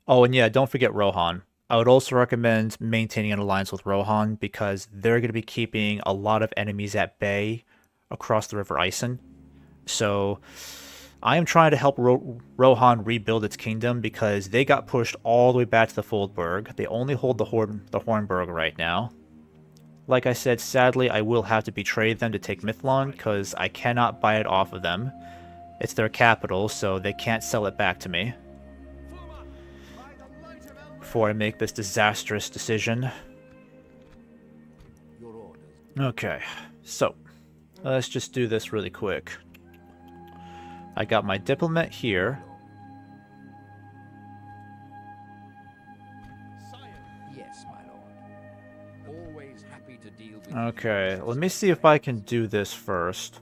B: Oh, and yeah, don't forget Rohan. I would also recommend maintaining an alliance with Rohan because they're going to be keeping a lot of enemies at bay across the River Isen. So I am trying to help Rohan rebuild its kingdom because they got pushed all the way back to the Foldburg. They only hold the Hornburg right now. Like I said, sadly, I will have to betray them to take Mithlond because I cannot buy it off of them. It's their capital, so they can't sell it back to me before I make this disastrous decision. Okay, so let's just do this really quick. I got my diplomat here.
C: Yes, my lord. Always happy to deal with
B: Okay, let me see if I can do this first.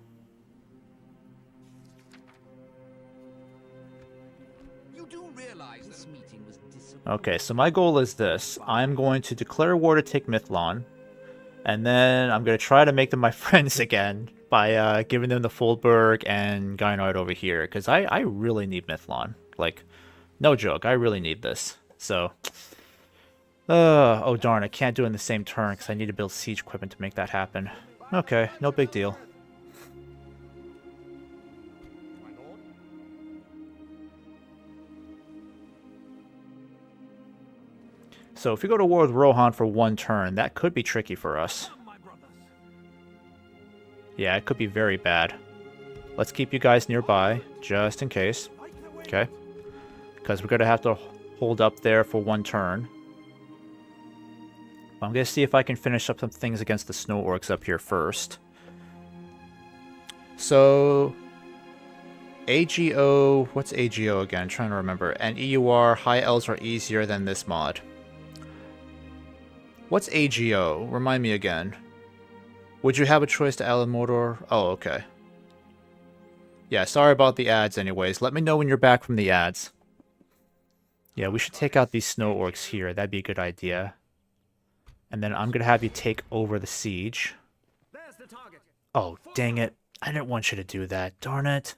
C: You do realize this meeting was
B: Okay, so my goal is this. I'm going to declare war to take Mithlond, and then I'm going to try to make them my friends again by giving them the Foldburg and Gainard over here, because I really need Mithlond. Like, no joke, I really need this. So, oh darn, I can't do it in the same turn, because I need to build siege equipment to make that happen. Okay, no big deal. So if we go to war with Rohan for one turn, that could be tricky for us. Yeah, it could be very bad. Let's keep you guys nearby, just in case. Okay? Because we're going to have to hold up there for one turn. I'm going to see if I can finish up some things against the Snow Orcs up here first. So, AGO... What's AGO again? I'm trying to remember. And EUR, High Elves are easier than this mod. What's AGO? Remind me again. Would you have a choice to ally Mordor? Oh, okay. Yeah, sorry about the ads anyways. Let me know when you're back from the ads. Yeah, we should take out these Snow Orcs here. That'd be a good idea. And then I'm going to have you take over the siege. Oh, dang it. I didn't want you to do that. Darn it.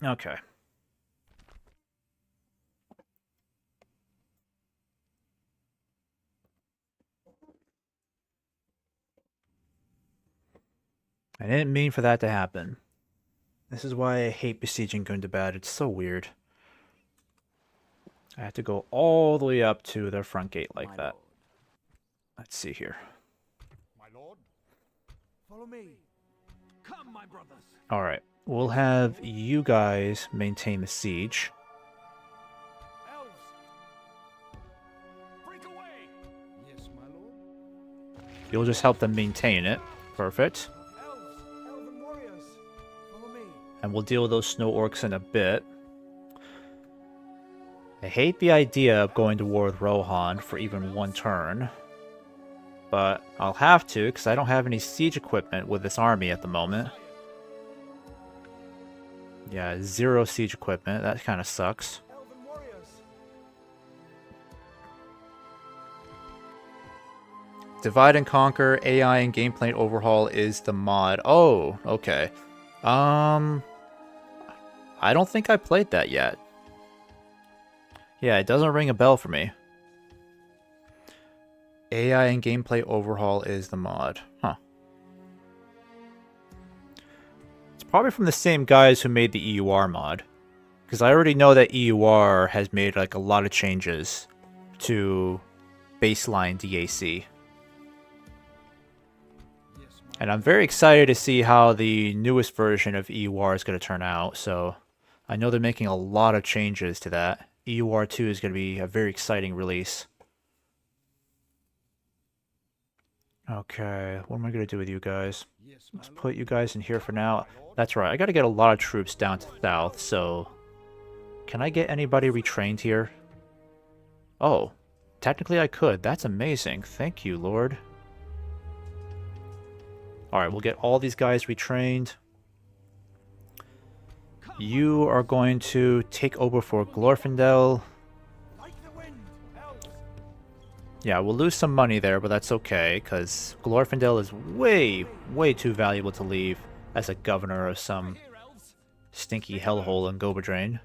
B: Okay. I didn't mean for that to happen. This is why I hate besieging Gundabad. It's so weird. I have to go all the way up to their front gate like that. Let's see here.
D: My lord, follow me. Come, my brothers.
B: Alright, we'll have you guys maintain the siege.
D: Elves, break away. Yes, my lord.
B: You'll just help them maintain it. Perfect.
D: Elven warriors, follow me.
B: And we'll deal with those Snow Orcs in a bit. I hate the idea of going to war with Rohan for even one turn. but I'll have to because I don't have any siege equipment with this army at the moment. Yeah, 0 siege equipment. That kind of sucks.
D: Elven warriors.
B: Divide and Conquer AI and gameplay overhaul is the mod. Oh, okay. I don't think I played that yet. Yeah, it doesn't ring a bell for me. AI and gameplay overhaul is the mod. Huh. It's probably from the same guys who made the EUR mod. Because I already know that EUR has made like a lot of changes to baseline DAC. And I'm very excited to see how the newest version of EUR is going to turn out. So I know they're making a lot of changes to that. EUR 2 is going to be a very exciting release. Okay, what am I going to do with you guys? Let's put you guys in here for now. That's right, I got to get a lot of troops down to south, so... Can I get anybody retrained here? Oh, technically I could. That's amazing. Thank you, Lord. Alright, we'll get all these guys retrained. You are going to take over for Glorfindel. Yeah, we'll lose some money there, but that's okay, because Glorfindel is way, way too valuable to leave as a governor of some stinky hellhole in Goberdrain.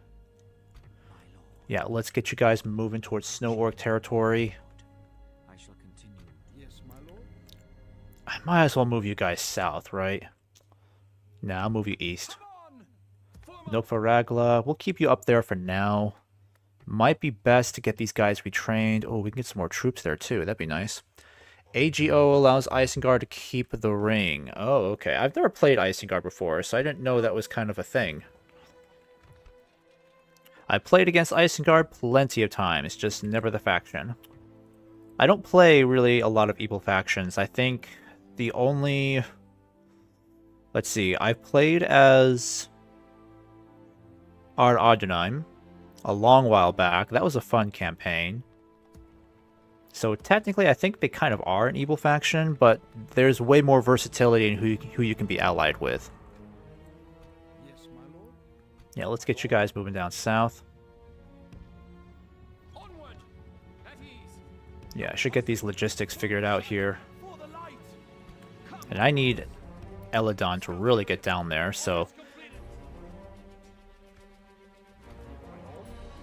B: Yeah, let's get you guys moving towards Snow Orc territory.
C: I shall continue.
D: Yes, my lord.
B: I might as well move you guys south, right? Nah, I'll move you east. Noldor, we'll keep you up there for now. Might be best to get these guys retrained. Oh, we can get some more troops there too. That'd be nice. AGO allows Isengard to keep the ring. Oh, okay. I've never played Isengard before, so I didn't know that was kind of a thing. I played against Isengard plenty of times, just never the faction. I don't play really a lot of evil factions. I think the only... Let's see. I've played as Ar Adonheim a long while back. That was a fun campaign. So technically, I think they kind of are an evil faction, but there's way more versatility in who you can be allied with.
D: Yes, my lord.
B: Yeah, let's get you guys moving down south.
D: Onward. At ease.
B: Yeah, I should get these logistics figured out here.
D: For the light.
B: And I need Eladon to really get down there, so...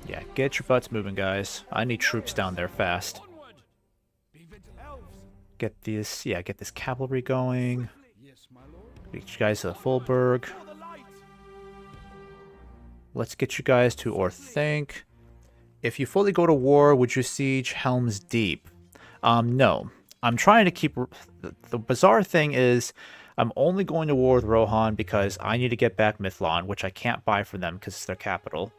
B: Yeah, get your butts moving, guys. I need troops down there fast.
D: Onward. Be vigilant. Elves.
B: Get this, yeah, get this cavalry going.
D: Yes, my lord.
B: Get you guys to Fulberg.
D: For the light.
B: Let's get you guys to Orthanc. If you fully go to war, would you siege Helm's Deep? No. I'm trying to keep... The bizarre thing is, I'm only going to war with Rohan because I need to get back Mithlon, which I can't buy from them because it's their capital.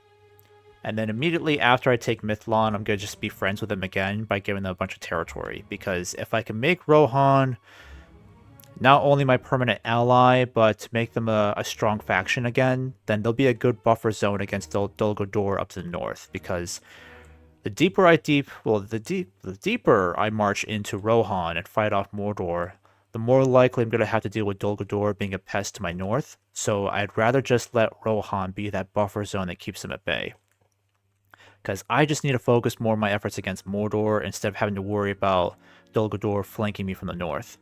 B: And then immediately after I take Mithlon, I'm going to just be friends with them again by giving them a bunch of territory. Because if I can make Rohan not only my permanent ally, but make them a strong faction again, then they'll be a good buffer zone against Dol Guldur up to the north. Because the deeper the deeper I march into Rohan and fight off Mordor, the more likely I'm going to have to deal with Dol Guldur being a pest to my north. So I'd rather just let Rohan be that buffer zone that keeps them at bay. Because I just need to focus more of my efforts against Mordor instead of having to worry about Dol Guldur flanking me from the north.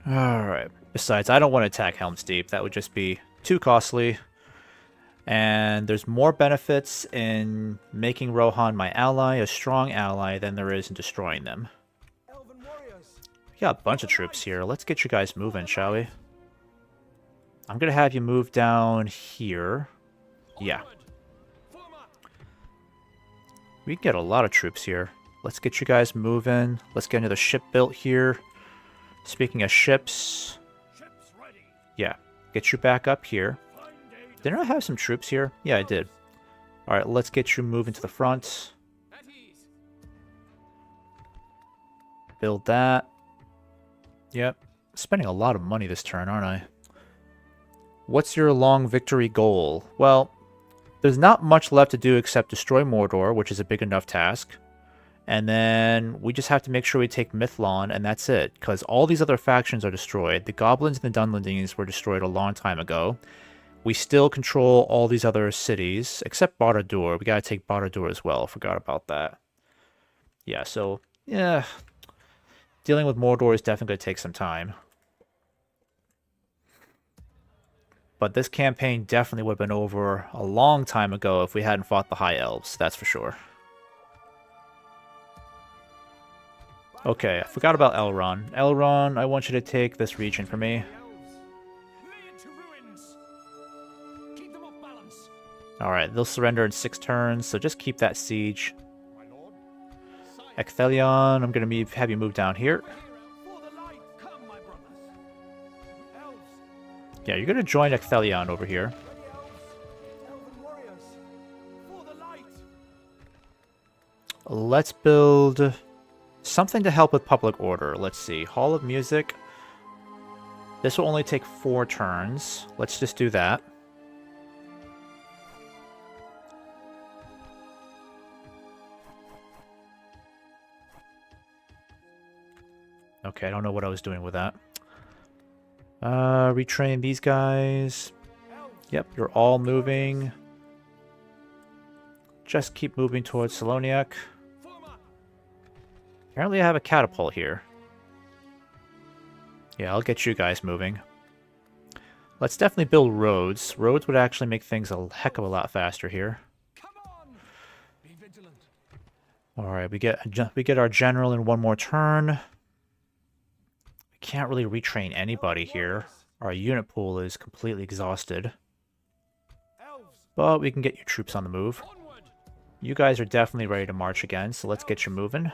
B: Alright. Besides, I don't want to attack Helm's Deep. That would just be too costly. And there's more benefits in making Rohan my ally, a strong ally, than there is in destroying them.
D: Elven warriors.
B: We got a bunch of troops here. Let's get you guys moving, shall we? I'm going to have you move down here. Yeah. We can get a lot of troops here. Let's get you guys moving. Let's get another ship built here. Speaking of ships...
D: Ships ready.
B: Yeah. Get you back up here. Didn't I have some troops here? Yeah, I did. Alright, let's get you moving to the front.
D: At ease.
B: Build that. Yep. Spending a lot of money this turn, aren't I? What's your long victory goal? Well... There's not much left to do except destroy Mordor, which is a big enough task. And then we just have to make sure we take Mithlon, and that's it. Because all these other factions are destroyed. The Goblins and the Dunlendings were destroyed a long time ago. We still control all these other cities, except Barad-dûr. We gotta take Barad-dûr as well. Forgot about that. Yeah, so, yeah. Dealing with Mordor is definitely gonna take some time. But this campaign definitely would have been over a long time ago if we hadn't fought the High Elves, that's for sure. Okay, I forgot about Elrond. Elrond, I want you to take this region for me. Alright, they'll surrender in 6 turns, so just keep that siege. Ecthelion, I'm going to have you move down here. Yeah, you're going to join Ecthelion over here. Let's build something to help with public order. Let's see. Hall of Music. This will only take 4 turns. Let's just do that. Okay, I don't know what I was doing with that. Retrain these guys. Yep, you're all moving. Just keep moving towards Saloniac. Apparently I have a catapult here. Yeah, I'll get you guys moving. Let's definitely build roads. Roads would actually make things a heck of a lot faster here. Alright, we get our general in 1 more turn. Can't really retrain anybody here. Our unit pool is completely exhausted. But we can get your troops on the move. You guys are definitely ready to march again, so let's get you moving.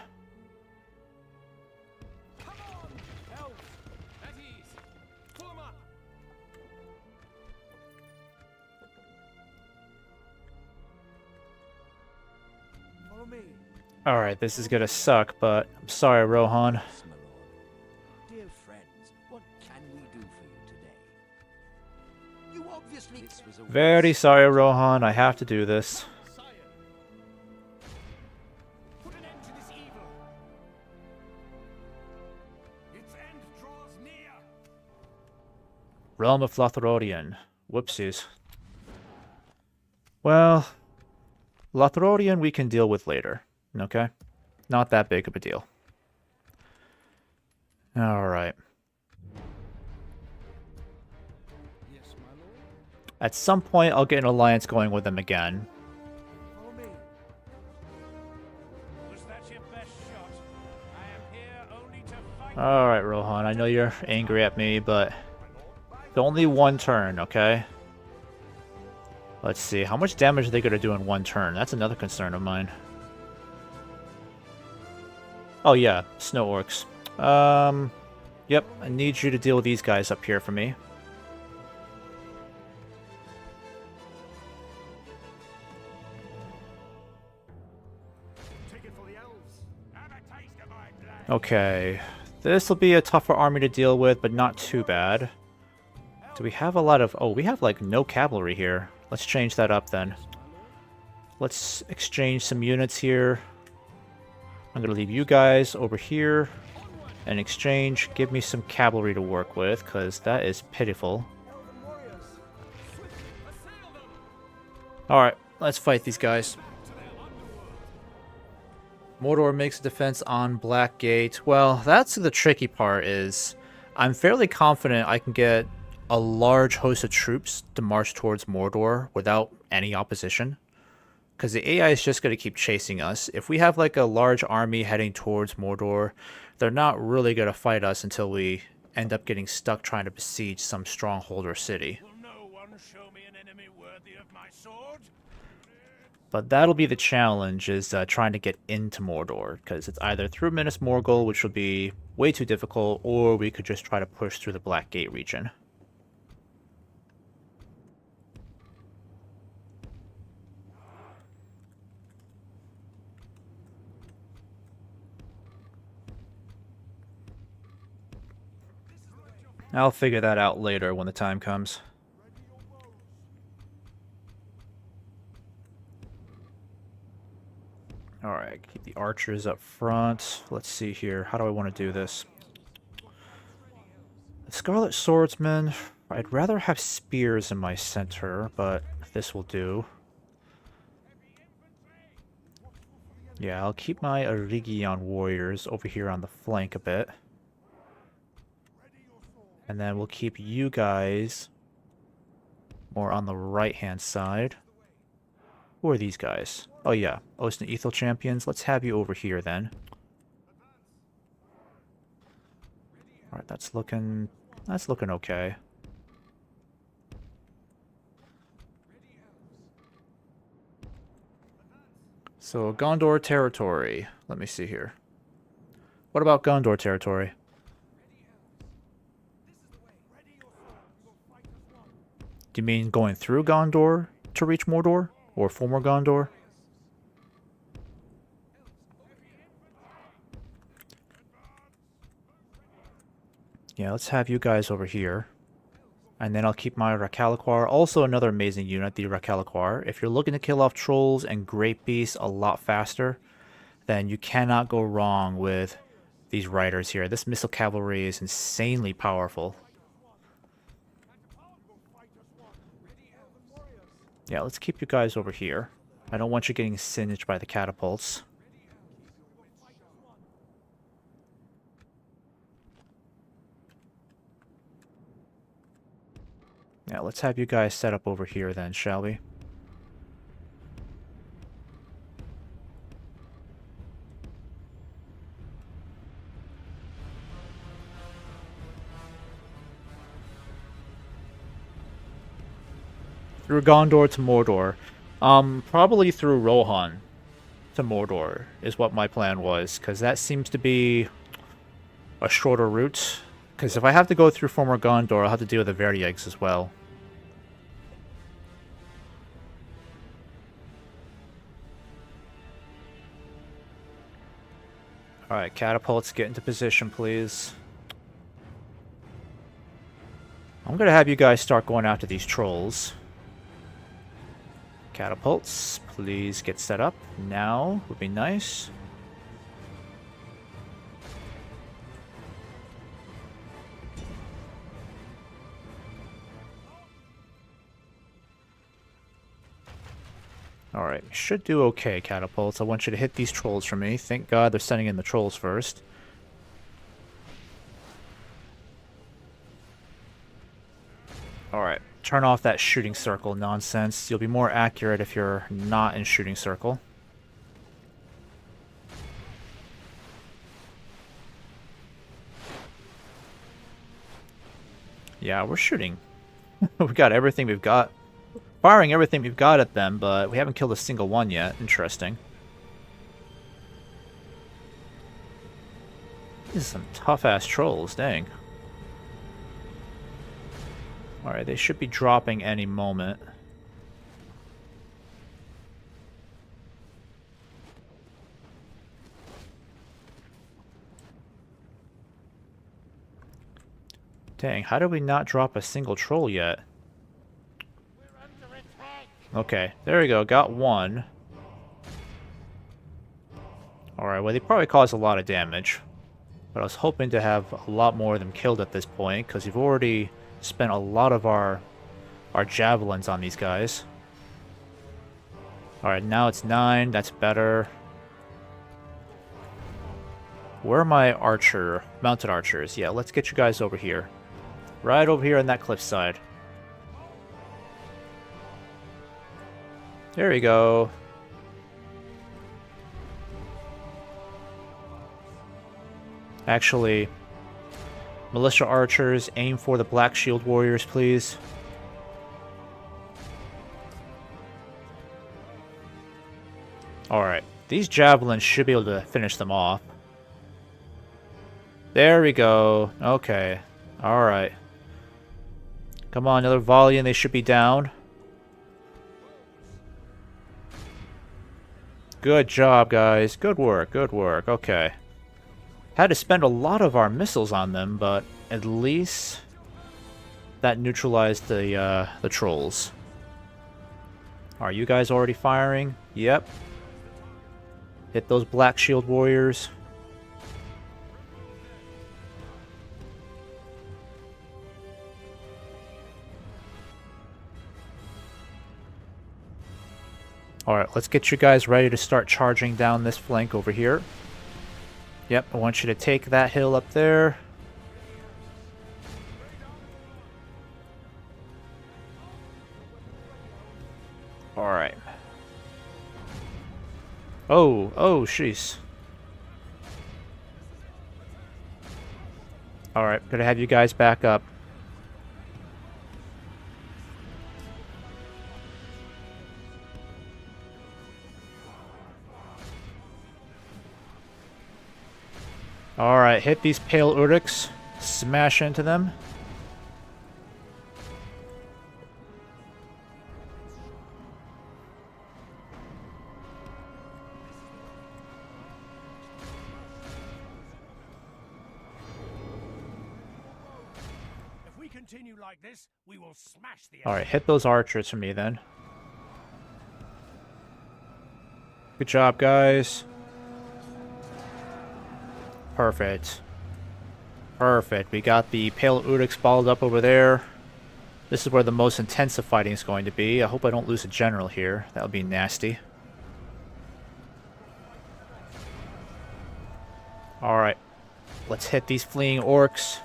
B: Alright, this is gonna suck, but I'm sorry, Rohan. Very sorry, Rohan. I have to do this. Realm of Lothlorien. Whoopsies. Well, Lothlorien we can deal with later. Okay? Not that big of a deal. Alright. At some point, I'll get an alliance going with them again. Alright, Rohan, I know you're angry at me, but it's only 1 turn, okay? Let's see, how much damage are they going to do in 1 turn? That's another concern of mine. Oh yeah, snow orcs. Yep, I need you to deal with these guys up here for me. Okay, this will be a tougher army to deal with, but not too bad. Do we have a lot of... Oh, we have, like, no cavalry here. Let's change that up, then. Let's exchange some units here. I'm going to leave you guys over here. In exchange, give me some cavalry to work with, because that is pitiful. Alright, let's fight these guys. Mordor makes a defense on Blackgate. Well, that's the tricky part is I'm fairly confident I can get a large host of troops to march towards Mordor without any opposition. Because the AI is just going to keep chasing us. If we have like a large army heading towards Mordor, they're not really going to fight us until we end up getting stuck trying to besiege some stronghold or city.
D: Will no one show me an enemy worthy of my sword?
B: But that'll be the challenge, is trying to get into Mordor, because it's either through Minas Morgul, which will be way too difficult, or we could just try to push through the Black Gate region. I'll figure that out later when the time comes. Alright, keep the archers up front. Let's see here. How do I want to do this? The Scarlet Swordsman. I'd rather have spears in my center, but this will do. Yeah, I'll keep my Eregion warriors over here on the flank a bit. And then we'll keep you guys more on the right-hand side. Who are these guys? Oh yeah, Ost and Ethel champions. Let's have you over here then. Alright, that's looking okay. So, Gondor territory. Let me see here. What about Gondor territory? Do you mean going through Gondor to reach Mordor? Or former Gondor? Yeah, let's have you guys over here. And then I'll keep my Rakalaquar. Also another amazing unit, the Rakalaquar. If you're looking to kill off trolls and great beasts a lot faster, then you cannot go wrong with these riders here. This missile cavalry is insanely powerful. Yeah, let's keep you guys over here. I don't want you getting singed by the catapults. Yeah, let's have you guys set up over here then, shall we? Through Gondor to Mordor. Probably through Rohan to Mordor is what my plan was, because that seems to be a shorter route. Because if I have to go through former Gondor, I'll have to deal with the Verdieggs as well. Alright, catapults, get into position, please. I'm gonna have you guys start going after these trolls. Catapults, please get set up now, would be nice. Alright, should do okay, catapults. I want you to hit these trolls for me. Thank God they're sending in the trolls first. Alright, turn off that shooting circle nonsense. You'll be more accurate if you're not in shooting circle. Yeah, we're shooting. We got everything we've got. Firing everything we've got at them, but we haven't killed a single one yet. Interesting. These are some tough-ass trolls, dang. Alright, they should be dropping any moment. Dang, how did we not drop a single troll yet? Okay, there we go, got one. Alright, well they probably caused a lot of damage. But I was hoping to have a lot more of them killed at this point, because we've already spent a lot of our javelins on these guys. Alright, now it's 9, that's better. Where are my mounted archers? Yeah, let's get you guys over here. Right over here on that cliffside. There we go. Actually, militia archers, aim for the Black Shield warriors, please. Alright, these javelins should be able to finish them off. There we go. Okay. Alright. Come on, another volley and they should be down. Good job, guys. Good work, good work. Okay. Had to spend a lot of our missiles on them, but at least that neutralized the trolls. Are you guys already firing? Yep. Hit those Black Shield warriors. Alright, let's get you guys ready to start charging down this flank over here. Yep, I want you to take that hill up there. Alright. Oh, jeez. Alright, gonna have you guys back up. Alright, hit these pale Uruks. Smash into them.
D: If we continue like this, we will smash the
B: Alright, hit those archers for me then. Good job, guys. Perfect. Perfect. We got the Pale Uruks balled up over there. This is where the most intensive fighting is going to be. I hope I don't lose a general here. That would be nasty. Alright. Let's hit these fleeing orcs.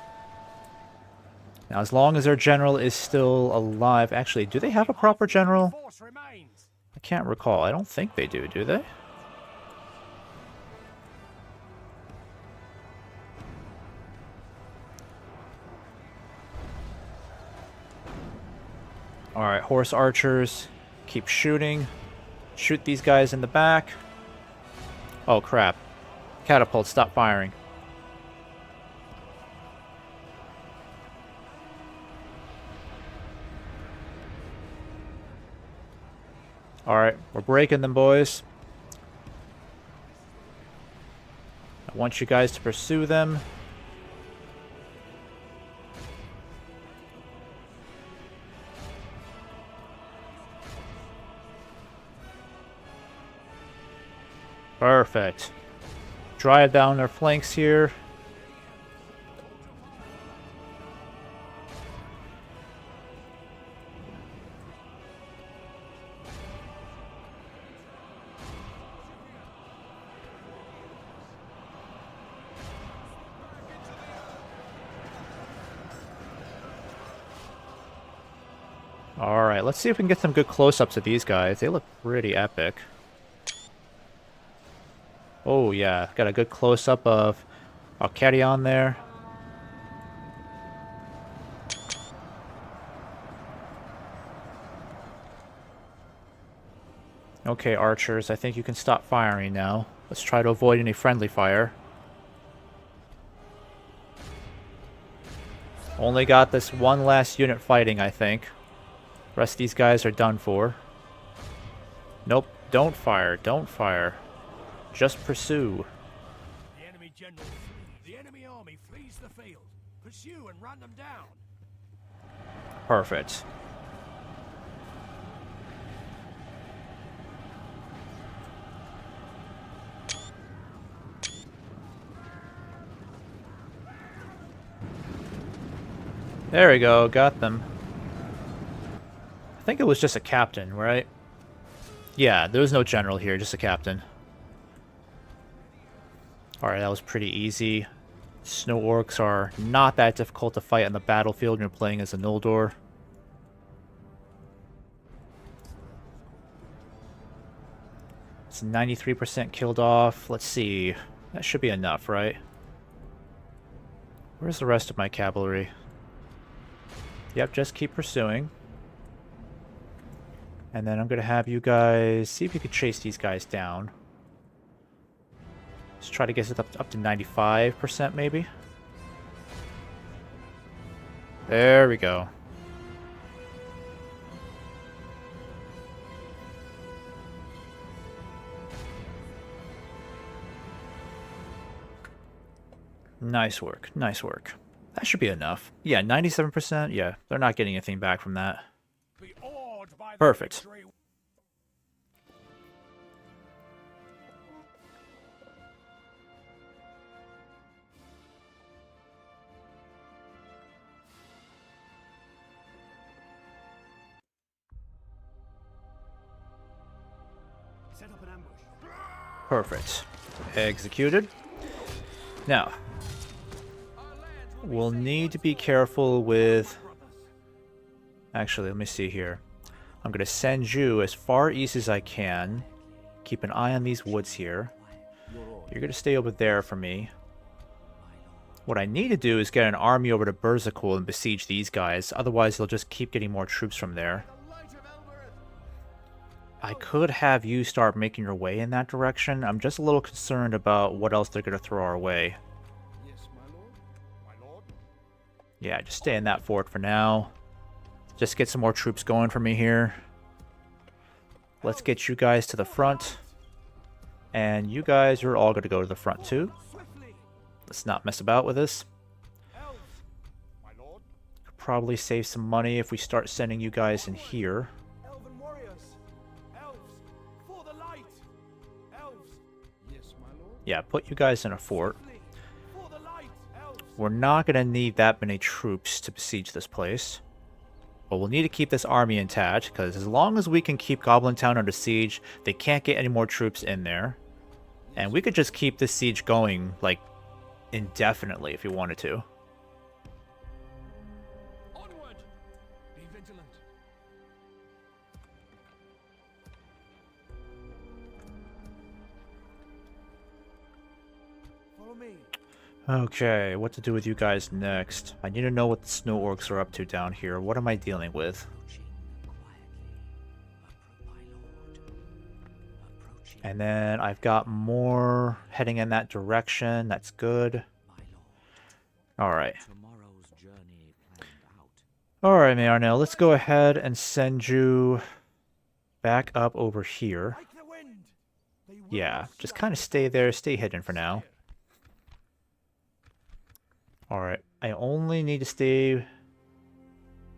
B: Now, as long as their general is still alive... Actually, do they have a proper general? I can't recall. I don't think they do they? Alright, horse archers. Keep shooting. Shoot these guys in the back. Oh, crap. Catapult, stop firing. Alright, we're breaking them, boys. I want you guys to pursue them. Perfect. Drive down their flanks here. Alright, let's see if we can get some good close-ups of these guys. They look pretty epic. Oh yeah, got a good close-up of Arcadion there. Okay, archers, I think you can stop firing now. Let's try to avoid any friendly fire. Only got this one last unit fighting, I think. Rest of these guys are done for. Nope, don't fire, don't fire. Just pursue.
D: The enemy general, the enemy army flees the field. Pursue and run them down.
B: Perfect. There we go, got them. I think it was just a captain, right? Yeah, there was no general here, just a captain. Alright, that was pretty easy. Snow orcs are not that difficult to fight on the battlefield when you're playing as a Noldor. It's 93% killed off. Let's see. That should be enough, right? Where's the rest of my cavalry? Yep, just keep pursuing. And then I'm going to have you guys... see if you can chase these guys down. Let's try to get it up to 95% maybe. There we go. Nice work, nice work. That should be enough. Yeah, 97%. Yeah, they're not getting anything back from that. Perfect.
D: Set up an ambush.
B: Perfect. Executed. Now, we'll need to be careful with... Actually, let me see here. I'm going to send you as far east as I can. Keep an eye on these woods here. You're going to stay over there for me. What I need to do is get an army over to Berzakul and besiege these guys. Otherwise, they'll just keep getting more troops from there. I could have you start making your way in that direction. I'm just a little concerned about what else they're going to throw our way.
D: Yes, my lord. My lord.
B: Yeah, just stay in that fort for now. Just get some more troops going for me here. Let's get you guys to the front. And you guys are all going to go to the front too. Let's not mess about with this. Could probably save some money if we start sending you guys in here.
D: Elven warriors. Elves. For the light. Elves. Yes, my lord.
B: Yeah, put you guys in a fort.
D: For the light. Elves.
B: We're not going to need that many troops to besiege this place. But we'll need to keep this army intact, because as long as we can keep Goblin Town under siege, they can't get any more troops in there. And we could just keep this siege going, like, indefinitely if we wanted to.
D: Onward. Be vigilant. Follow me.
B: Okay, what to do with you guys next? I need to know what the snow orcs are up to down here. What am I dealing with? And then I've got more heading in that direction. That's good. Alright. Alright, Mayarnell, let's go ahead and send you back up over here.
D: Like the wind. They will
B: Yeah,
D: not
B: just
D: see
B: kind of
D: us.
B: stay there, stay hidden for now. Alright, I only need to stay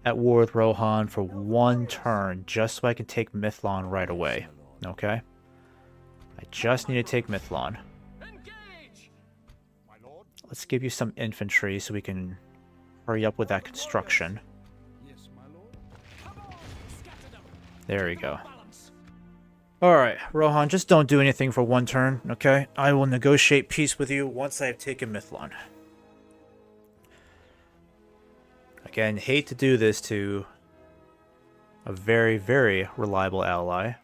B: at war with Rohan for one turn, just so I can take Mithlon right away. Okay? I just need to take Mithlon.
D: Engage. My lord.
B: Let's give you some infantry so we can hurry up with that construction.
D: Yes, my lord. Come on. Scatter them.
B: There we go.
D: Balance.
B: Alright, Rohan, just don't do anything for one turn, okay? I will negotiate peace with you once I have taken Mithlon. Again, hate to do this to a very, very reliable ally.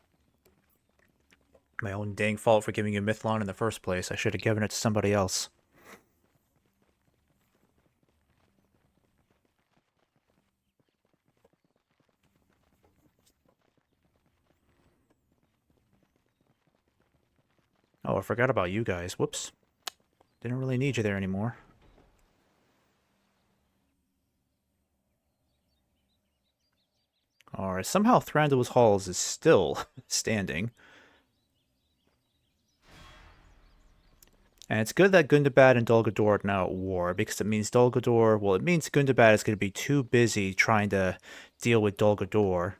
B: My own dang fault for giving you Mithlon in the first place. I should have given it to somebody else. Oh, I forgot about you guys. Whoops. Didn't really need you there anymore. Alright, somehow Thranduil's Halls is still standing. And it's good that Gundabad and Dol Guldur are now at war, because it means Dol Guldur, well, it means Gundabad is going to be too busy trying to deal with Dol Guldur.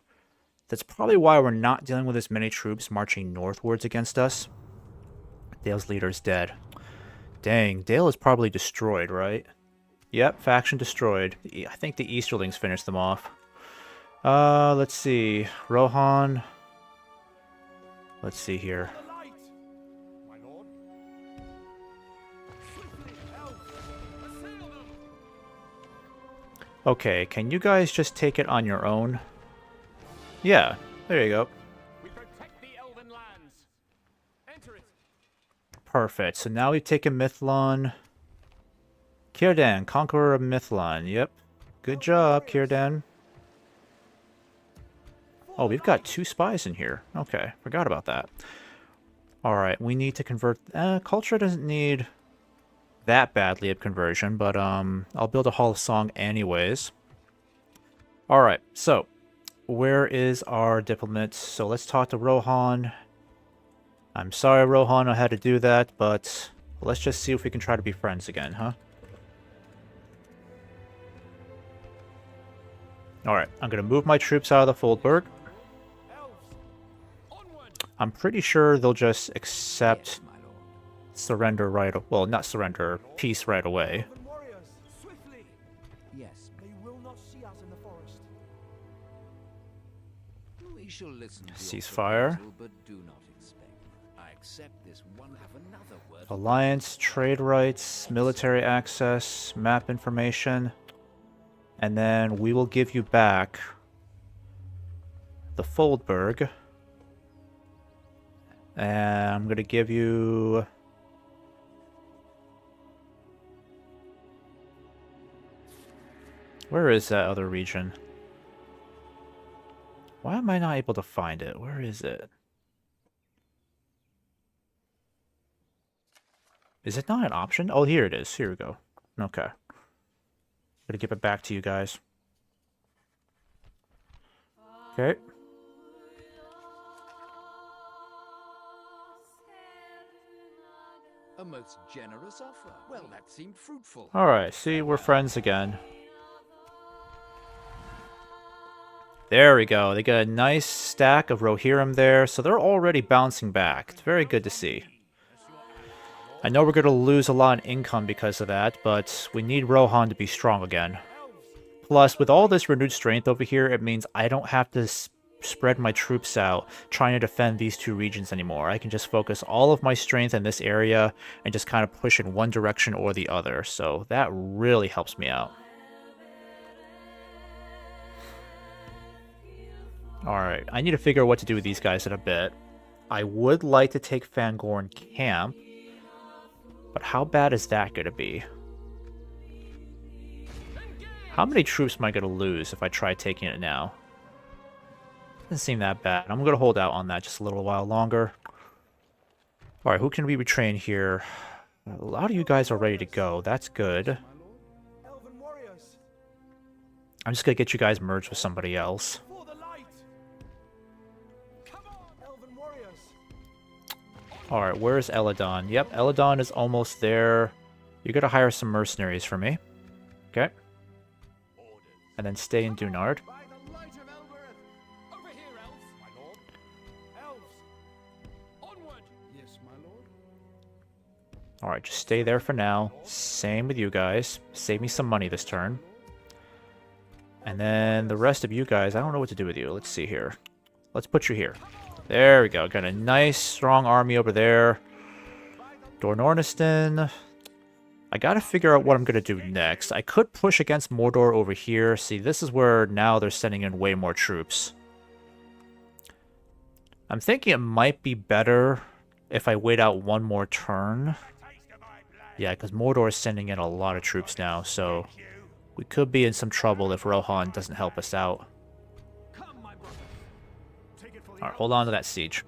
B: That's probably why we're not dealing with as many troops marching northwards against us. Dale's leader is dead. Dang, Dale is probably destroyed, right? Yep, faction destroyed. I think the Easterlings finished them off. Let's see. Rohan. Let's see here.
D: The light. My lord. Swiftly, elves. Assail them.
B: Okay, can you guys just take it on your own? Yeah, there you go.
D: We protect the elven lands. Enter it.
B: Perfect. So now we've taken Mithlon. Círdan, Conqueror of Mithlon. Yep. Good job, Círdan. Oh, we've got 2 spies in here. Okay, forgot about that. Alright, we need to convert... Culture doesn't need that badly of conversion, but I'll build a Hall of Song anyways. Alright, so where is our diplomat? So let's talk to Rohan. I'm sorry, Rohan, I had to do that, but let's just see if we can try to be friends again, huh? Alright, I'm going to move my troops out of the Foldburg.
D: Elves. Onward.
B: I'm pretty sure they'll just accept
C: Yes, my lord.
B: surrender right... Well, not surrender, peace right away.
D: Elven warriors. Swiftly.
C: Yes,
D: They will not see us in the forest.
C: we shall listen to your
B: Ceasefire.
C: proposal, but do not expect accept this one. Have another word.
B: Alliance, trade rights, military access, map information. And then we will give you back the Foldberg. And I'm going to give you... Where is that other region? Why am I not able to find it? Where is it? Is it not an option? Oh, here it is. Here we go. Okay. Gonna give it back to you guys. Okay.
C: A most generous offer. Well, that seemed fruitful.
B: Alright, see, we're friends again. There we go. They got a nice stack of Rohirrim there, so they're already bouncing back. It's very good to see. I know we're going to lose a lot in income because of that, but we need Rohan to be strong again. Plus, with all this renewed strength over here, it means I don't have to spread my troops out trying to defend these two regions anymore. I can just focus all of my strength in this area and just kind of push in one direction or the other. So that really helps me out. Alright, I need to figure out what to do with these guys in a bit. I would like to take Fangorn Camp, but how bad is that going to be? How many troops am I going to lose if I try taking it now? Doesn't seem that bad. I'm going to hold out on that just a little while longer. Alright, who can we retrain here? A lot of you guys are ready to go. That's good. I'm just going to get you guys merged with somebody else. Alright, where's Eladon? Yep, Eladon is almost there. You're going to hire some mercenaries for me. Okay. And then stay in Dunard. Alright, just stay there for now. Same with you guys. Save me some money this turn. And then the rest of you guys, I don't know what to do with you. Let's see here. Let's put you here. There we go. Got a nice, strong army over there. Dornorniston. I gotta figure out what I'm gonna do next. I could push against Mordor over here. See, this is where now they're sending in way more troops. I'm thinking it might be better if I wait out one more turn. Yeah, because Mordor is sending in a lot of troops now, so we could be in some trouble if Rohan doesn't help us out. Alright, hold on to that siege.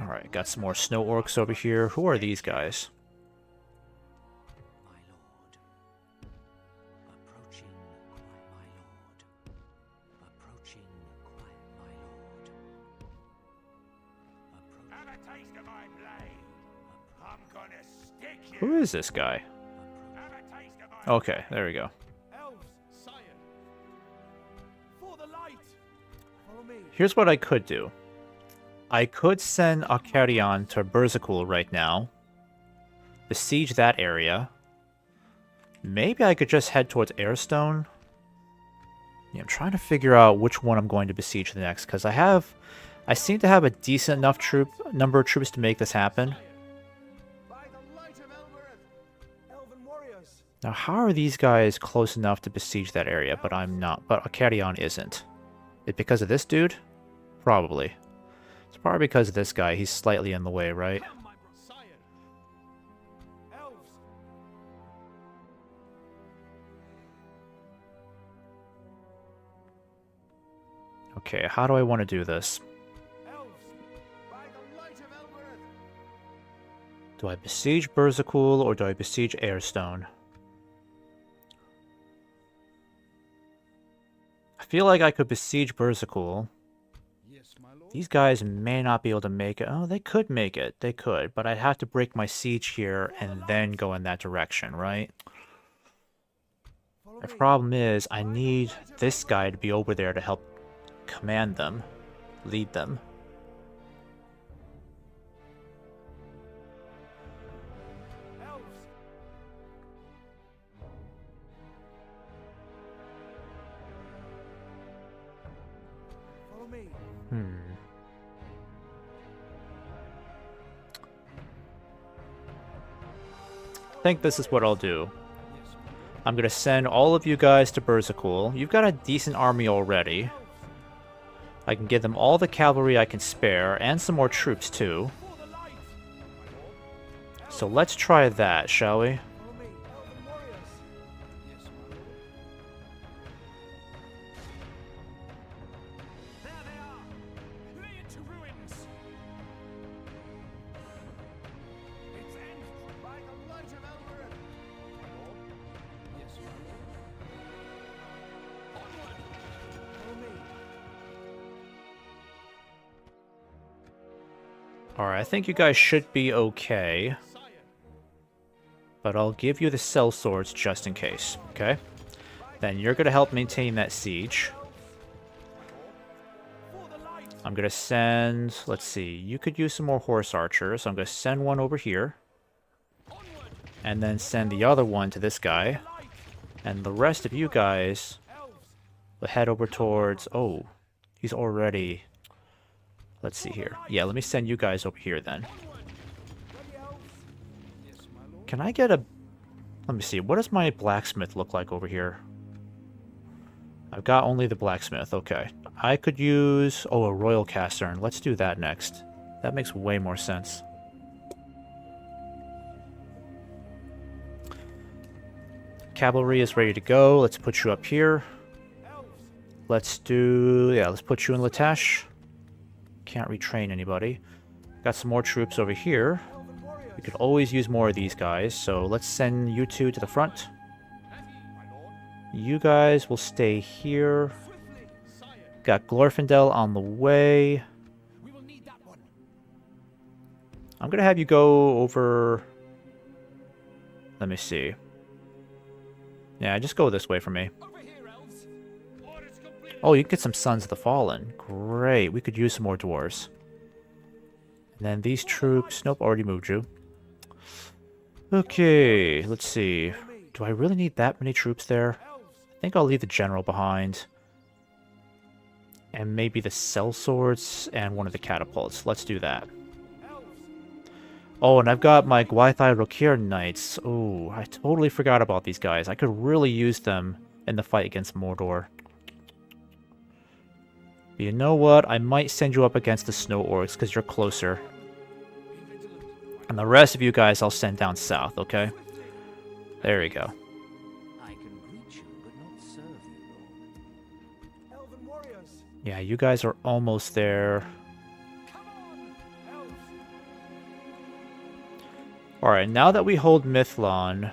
B: Alright, got some more snow orcs over here. Who are these guys?
C: My lord. Approaching, my lord. Approaching, my lord.
D: Have a taste of my blade. I'm gonna stick you.
B: Who is this guy?
D: Have a taste of my
B: Okay, there we go.
D: elves, sire. For the light. Follow me.
B: Here's what I could do. I could send Akarion to Berzakul right now. Besiege that area. Maybe I could just head towards Airstone. Yeah, I'm trying to figure out which one I'm going to besiege next, because I seem to have a decent enough number of troops to make this happen. Now, how are these guys close enough to besiege that area, but I'm not, but Akarion isn't? It because of this dude? Probably. It's probably because of this guy. He's slightly in the way, right? Okay, how do I want to do this? Do I besiege Berzakul or do I besiege Airstone? I feel like I could besiege Berzakul. These guys may not be able to make it. Oh, they could make it. They could. But I'd have to break my siege here and then go in that direction, right? The problem is, I need this guy to be over there to help command them. Lead them. think this is what I'll do. I'm going to send all of you guys to Berzakul. You've got a decent army already. I can give them all the cavalry I can spare, and some more troops too. So let's try that, shall we? Alright, I think you guys should be okay. But I'll give you the cell swords just in case, okay? Then you're gonna help maintain that siege. I'm gonna send... let's see, you could use some more horse archers. So I'm gonna send one over here. And then send the other one to this guy. And the rest of you guys will head over towards... oh, he's already... let's see here. Yeah, let me send you guys over here then. Can I get a... let me see. What does my blacksmith look like over here? I've got only the blacksmith. Okay. I could use... oh, a royal castern. Let's do that next. That makes way more sense. Cavalry is ready to go. Let's put you up here. Let's do... yeah, let's put you in Latash. Can't retrain anybody. Got some more troops over here. We could always use more of these guys, so let's send you two to the front. You guys will stay here. Got Glorfindel on the way. I'm gonna have you go over... let me see. Yeah, just go this way for me. Oh, you can get some Sons of the Fallen. Great, we could use some more dwarves. And then these troops... nope, already moved you. Okay, let's see. Do I really need that many troops there? I think I'll leave the general behind. And maybe the sellswords and one of the catapults. Let's do that. Oh, and I've got my Gwaithai Rokir Knights. Oh, I totally forgot about these guys. I could really use them in the fight against Mordor. But you know what? I might send you up against the Snow Orcs because you're closer. And the rest of you guys I'll send down south, okay? There you go.
C: I can reach you, but not serve you, Lord.
D: Elven warriors.
B: Yeah, you guys are almost there.
D: Come on, elves.
B: Alright, now that we hold Mithlon,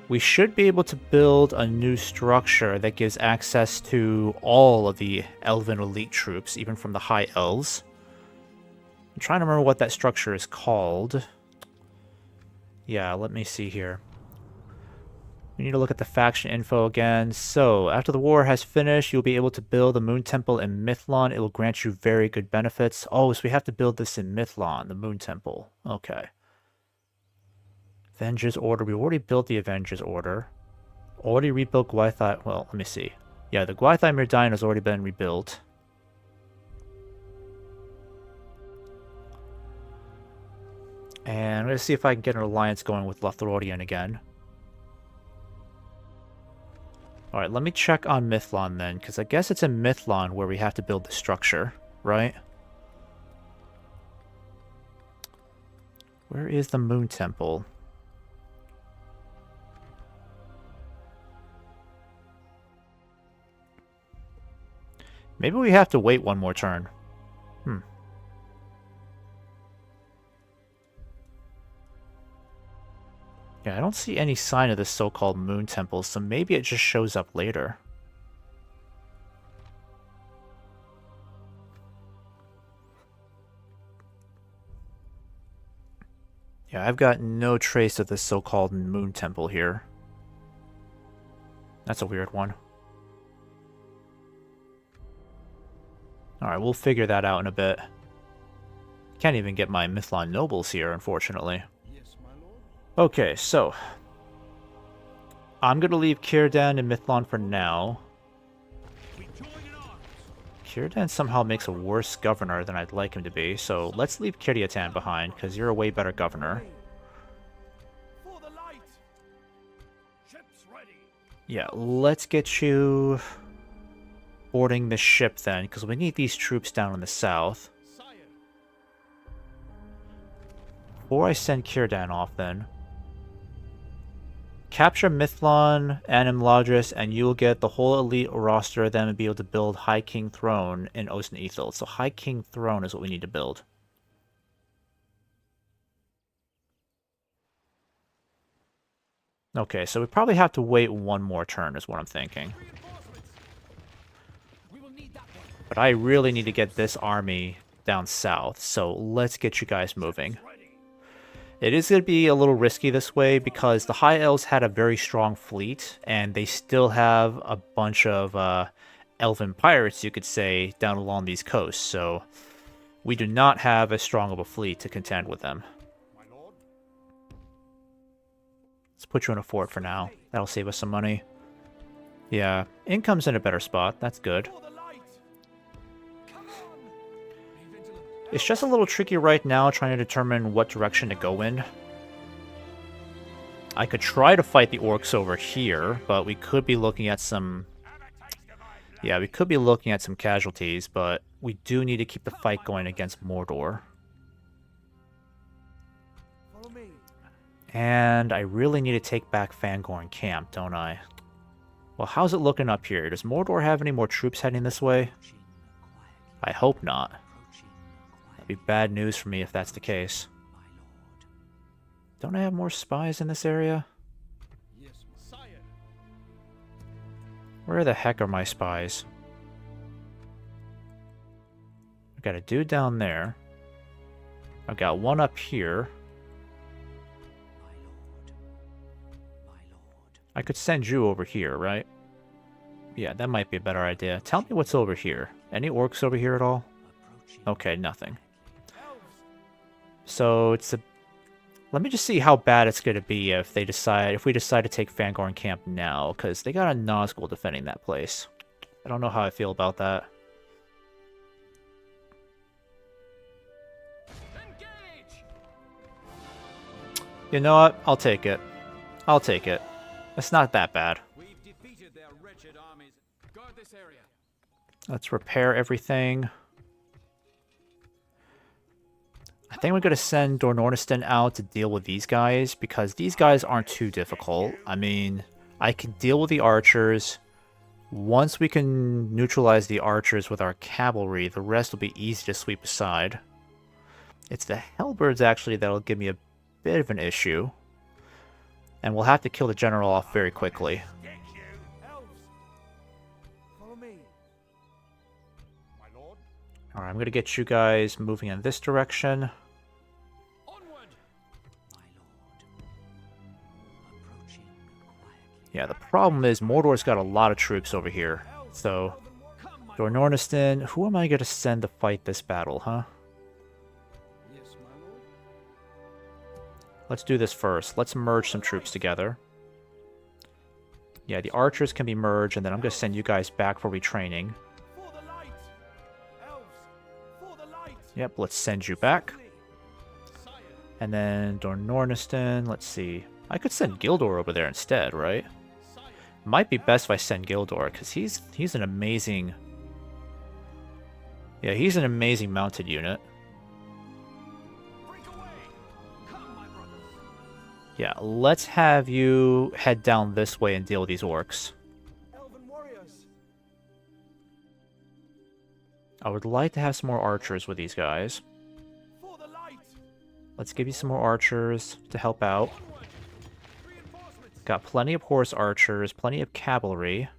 B: we should be able to build a new structure that gives access to all of the Elven elite troops, even from the High Elves. I'm trying to remember what that structure is called. Yeah, let me see here. We need to look at the faction info again. So, after the war has finished, you'll be able to build a moon temple in Mithlon. It will grant you very good benefits. Oh, so we have to build this in Mithlon, the moon temple. Okay. Avengers Order. We already built the Avengers Order. Already rebuilt Gwaithai. Well, let me see. Yeah, the Gwaithai Myrdain has already been rebuilt. And I'm going to see if I can get an alliance going with Lothlorien again. Alright, let me check on Mithlon then, because I guess it's in Mithlon where we have to build the structure, right? Where is the Moon Temple? Maybe we have to wait one more turn. Yeah, I don't see any sign of this so-called Moon Temple, so maybe it just shows up later. Yeah, I've got no trace of this so-called Moon Temple here. That's a weird one. Alright, we'll figure that out in a bit. Can't even get my Mithlon nobles here, unfortunately. Okay, so I'm gonna leave Círdan and Mithlon for now. Círdan somehow makes a worse governor than I'd like him to be, so let's leave Kiriatan behind, because you're a way better governor.
D: For the light.
B: Yeah, let's get you boarding the ship then, because we need these troops down in the south. Before I send Círdan off then, capture Mithlon and Imladris, and you'll get the whole elite roster of them and be able to build High King Throne in Osten Ethel. So High King Throne is what we need to build. Okay, so we probably have to wait one more turn is what I'm thinking. But I really need to get this army down south, so let's get you guys moving. It is going to be a little risky this way because the High Elves had a very strong fleet, and they still have a bunch of elven pirates, you could say, down along these coasts, so we do not have as strong of a fleet to contend with them. Let's put you in a fort for now. That'll save us some money. Yeah, income's in a better spot. That's good. It's just a little tricky right now trying to determine what direction to go in. I could try to fight the orcs over here, but we could be looking at some... Yeah, we could be looking at some casualties, but we do need to keep the fight going against Mordor. And I really need to take back Fangorn Camp, don't I? Well, how's it looking up here? Does Mordor have any more troops heading this way? I hope not. That'd be bad news for me if that's the case. Don't I have more spies in this area? Where the heck are my spies? I've got a dude down there. I've got one up here. I could send you over here, right? Yeah, that might be a better idea. Tell me what's over here. Any orcs over here at all? Okay, nothing. So it's a... Let me just see how bad it's going to be if we decide to take Fangorn Camp now, because they got a Nazgul defending that place. I don't know how I feel about that. You know what? I'll take it. I'll take it. It's not that bad. Let's repair everything. I think we're going to send Dornorniston out to deal with these guys, because these guys aren't too difficult. I mean, I can deal with the archers. Once we can neutralize the archers with our cavalry, the rest will be easy to sweep aside. It's the Hellbirds, actually, that'll give me a bit of an issue. And we'll have to kill the general off very quickly. Alright, I'm going to get you guys moving in this direction. Yeah, the problem is Mordor's got a lot of troops over here. So, Dornorniston, who am I going to send to fight this battle, huh? Let's do this first. Let's merge some troops together. Yeah, the archers can be merged, and then I'm going to send you guys back for retraining. Yep, let's send you back. And then Dornorniston, let's see. I could send Gildor over there instead, right? Might be best if I send Gildor, because he's an amazing... Yeah, he's an amazing mounted unit. Yeah, let's have you head down this way and deal with these orcs. I would like to have some more archers with these guys. Let's give you some more archers to help out. Got plenty of horse archers, plenty of cavalry.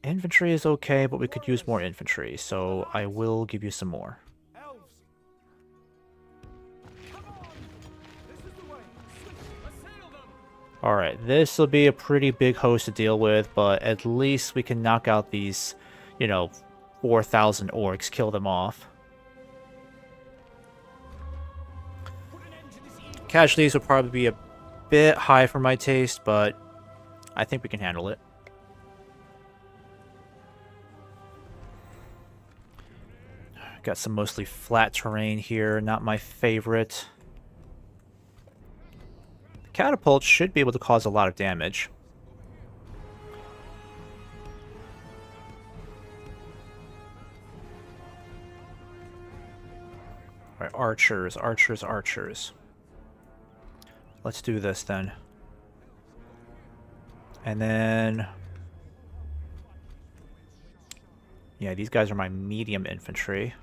B: Infantry is okay, but we could use more infantry, so I will give you some more. Alright, this will be a pretty big host to deal with, but at least we can knock out these, you know, 4,000 orcs, kill them off. Casualties will probably be a bit high for my taste, but I think we can handle it. Got some mostly flat terrain here, not my favorite. The catapult should be able to cause a lot of damage. Alright, archers, archers, archers. Let's do this then. And then... yeah, these guys are my medium infantry.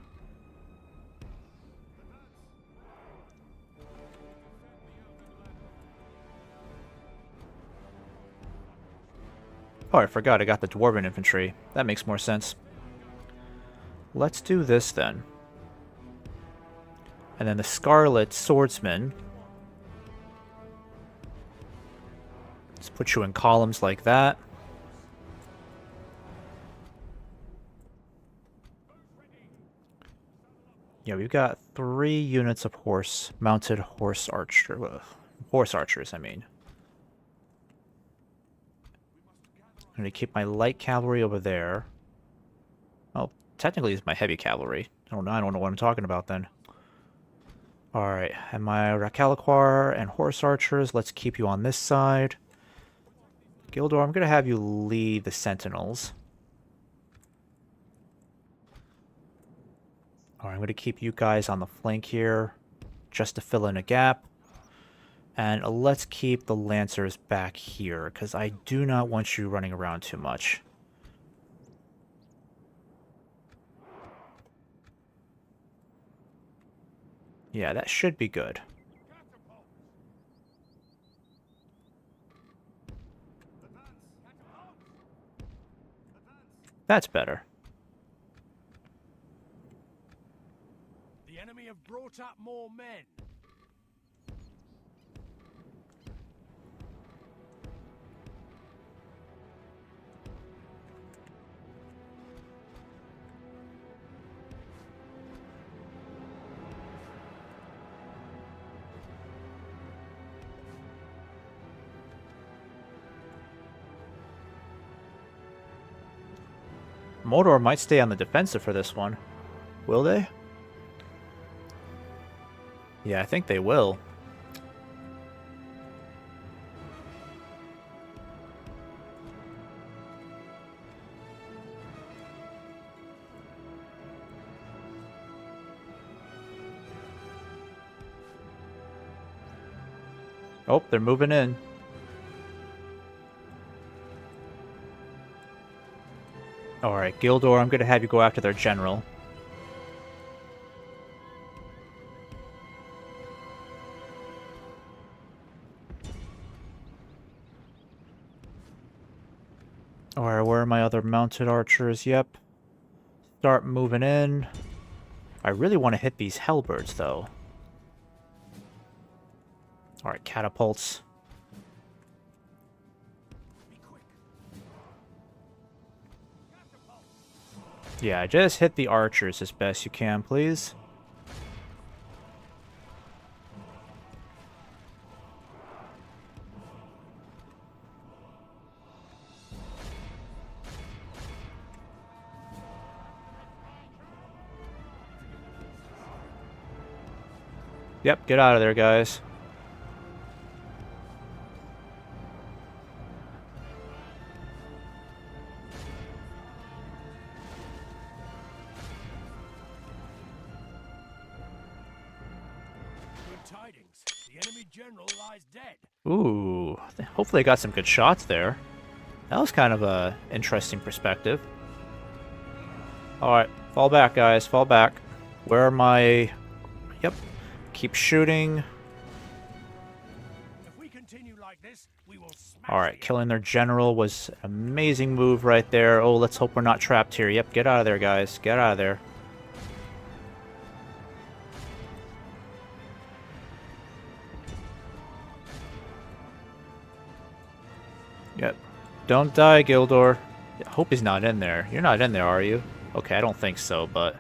B: Oh, I forgot I got the dwarven infantry. That makes more sense. Let's do this then. And then the scarlet swordsman. Let's put you in columns like that. Yeah, we've got 3 units of mounted horse archers, I mean. I'm going to keep my light cavalry over there. Oh, technically it's my heavy cavalry. I don't know what I'm talking about then. Alright, and my Rakalaquar and horse archers, let's keep you on this side. Gildor, I'm going to have you lead the sentinels. Alright, I'm going to keep you guys on the flank here, just to fill in a gap. And let's keep the Lancers back here, because I do not want you running around too much. Yeah, that should be good. That's better.
D: The enemy have brought up more men.
B: Mordor might stay on the defensive for this one. Will they? Yeah, I think they will. Oh, they're moving in. Alright, Gildor, I'm going to have you go after their general. Alright, where are my other mounted archers? Yep. Start moving in. I really want to hit these halberds, though. Alright, catapults. Yeah, just hit the archers as best you can, please. Yep, get out of there, guys.
D: Tidings. The enemy general lies dead.
B: Ooh, hopefully I got some good shots there. That was kind of a interesting perspective. Alright, fall back, guys, fall back. Where are my... Yep, keep shooting.
D: If we continue like this, we will smash.
B: Alright, killing their general was an amazing move right there. Oh, let's hope we're not trapped here. Yep, get out of there, guys. Get out of there. Yep. Don't die, Gildor. I hope he's not in there. You're not in there, are you? Okay, I don't think so, but...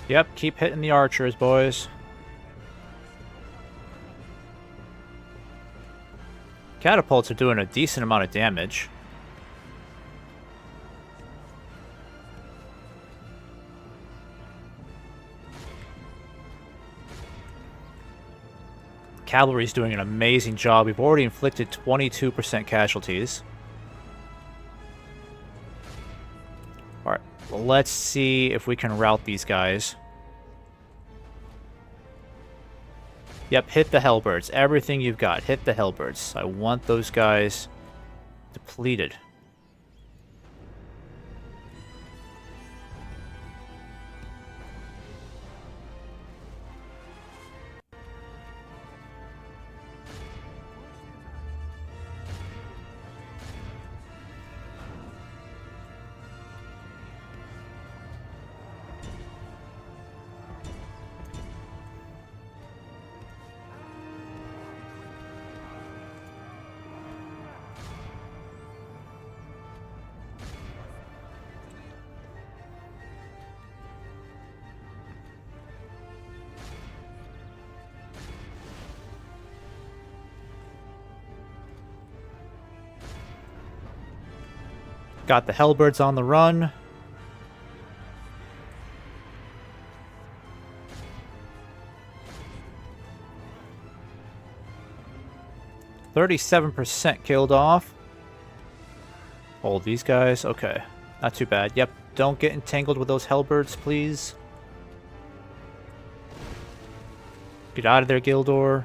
B: Yep, keep hitting the archers, boys. Catapults are doing a decent amount of damage. Cavalry's doing an amazing job. We've already inflicted 22% casualties. Alright, well, let's see if we can rout these guys. Yep, hit the Hellbirds. Everything you've got, hit the Hellbirds. I want those guys depleted. Got the Hellbirds on the run. %37% killed off. Oh, these guys? Okay. Not too bad. Yep, don't get entangled with those Hellbirds, please. Get out of there, Gildor.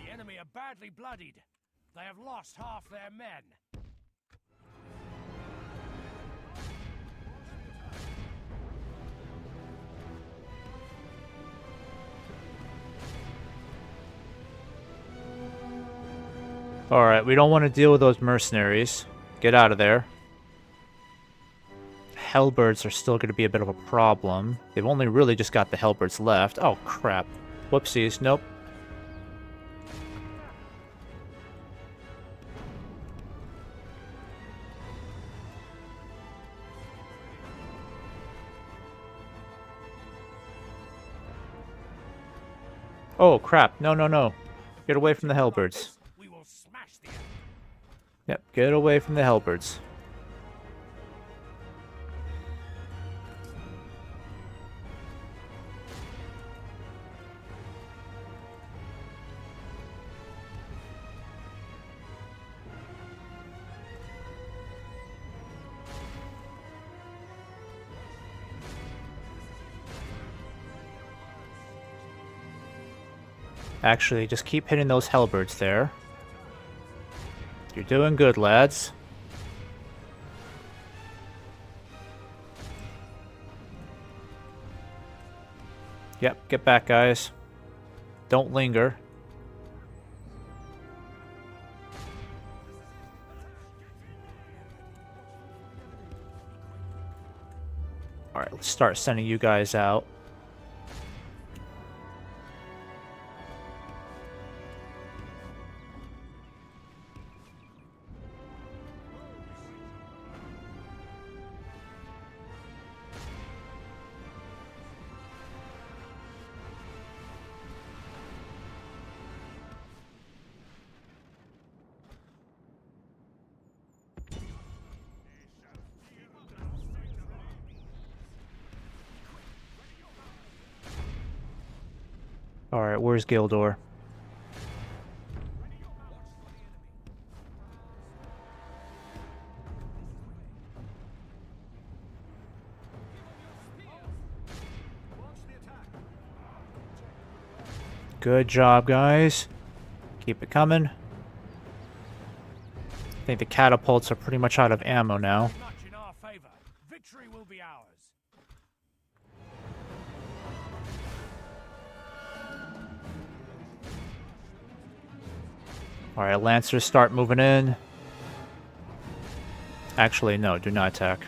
D: The enemy are badly bloodied. They have lost half their men.
B: Alright, we don't want to deal with those mercenaries. Get out of there. Hellbirds are still going to be a bit of a problem. They've only really just got the Hellbirds left. Oh, crap. Whoopsies. Nope. Oh, crap. No, no, no. Get away from the Hellbirds.
D: We will smash the enemy.
B: Yep, get away from the Hellbirds. Actually, just keep hitting those Hellbirds there. You're doing good, lads. Yep, get back, guys. Don't linger. Alright, let's start sending you guys out. Alright, where's Gildor? Good job, guys. Keep it coming. I think the catapults are pretty much out of ammo now.
D: Much in our favor. Victory will be ours.
B: Alright, Lancers start moving in. Actually, no, do not attack.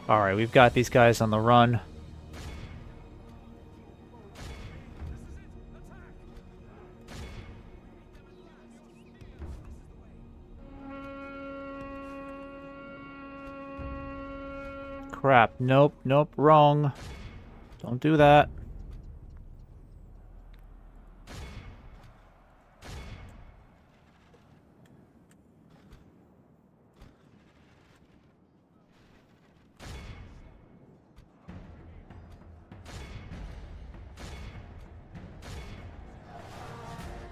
B: Alright, we've got these guys on the run. Crap. Nope, nope, wrong. Don't do that.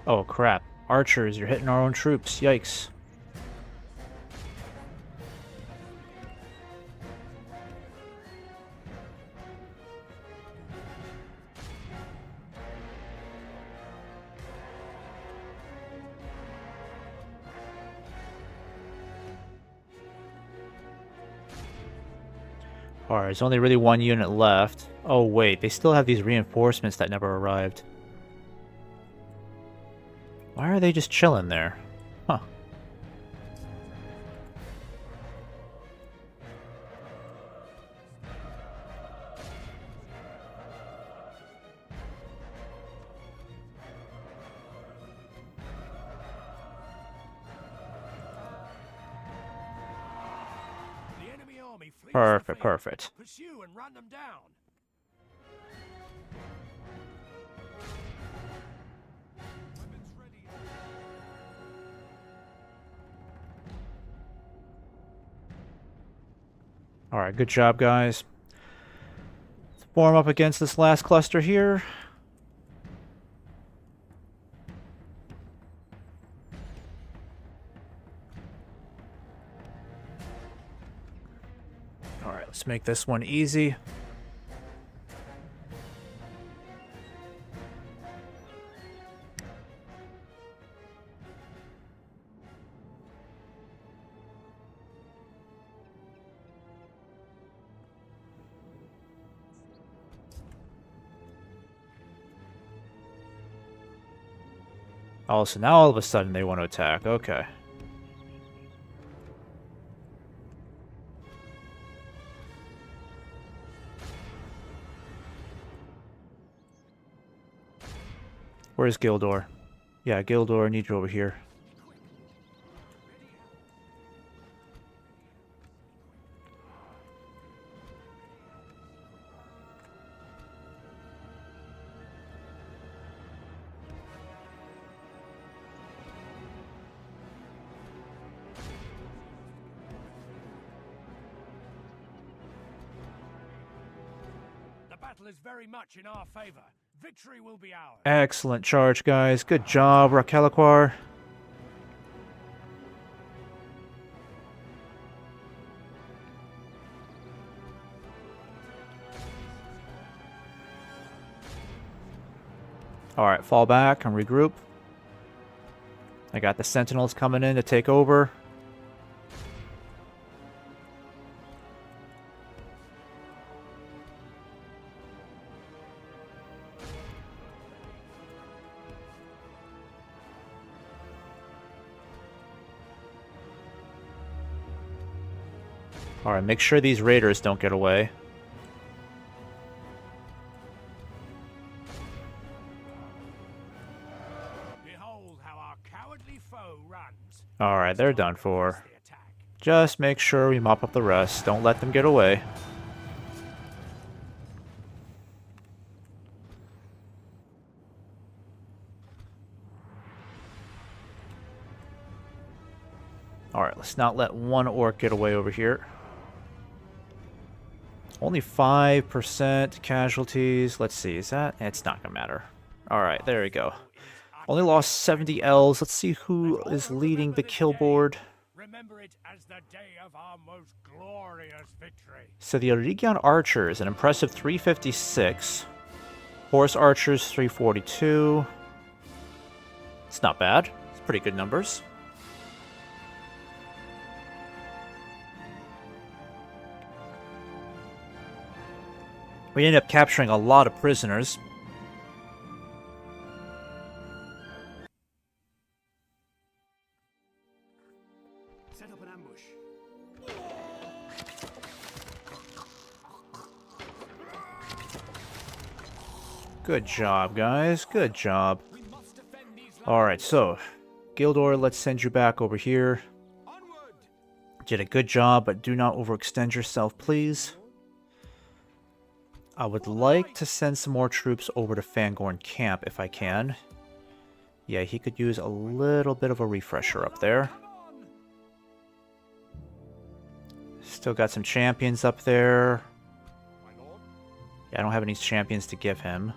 B: Oh, crap. Archers, you're hitting our own troops. Yikes. Alright, there's only really one unit left. Oh, wait, they still have these reinforcements that never arrived. Why are they just chilling there? Huh.
D: The enemy army flees the
B: Perfect,
D: field.
B: perfect.
D: Pursue and run them down.
B: Alright, good job, guys. Let's form up against this last cluster here. Alright, let's make this one easy. Oh, so now all of a sudden they want to attack. Okay. Where's Gildor? Yeah, Gildor, I need you over here.
D: The battle is very much in our favor. Victory will be ours.
B: Excellent charge, guys. Good job, Rakelaquar. Alright, fall back and regroup. I got the Sentinels coming in to take over. Alright, make sure these raiders don't get away.
D: Behold how our cowardly foe runs.
B: Alright, they're done for. Just make sure we mop up the rest. Don't let them get away. Alright, let's not let one orc get away over here. Only 5% casualties. Let's see, is that? It's not gonna matter. Alright, there we go. Only lost 70 Ls. Let's see who is leading the kill board.
D: Remember it as the day of our most glorious victory.
B: So the Eregion Archers, an impressive 356. Horse Archers, 342. It's not bad. It's pretty good numbers. We ended up capturing a lot of prisoners.
D: Set up an ambush.
B: Good job, guys. Good job. Alright, so, Gildor, let's send you back over here. Did a good job, but do not overextend yourself, please. I would like to send some more troops over to Fangorn Camp if I can. Yeah, he could use a little bit of a refresher up there. Still got some champions up there. Yeah, I don't have any champions to give him.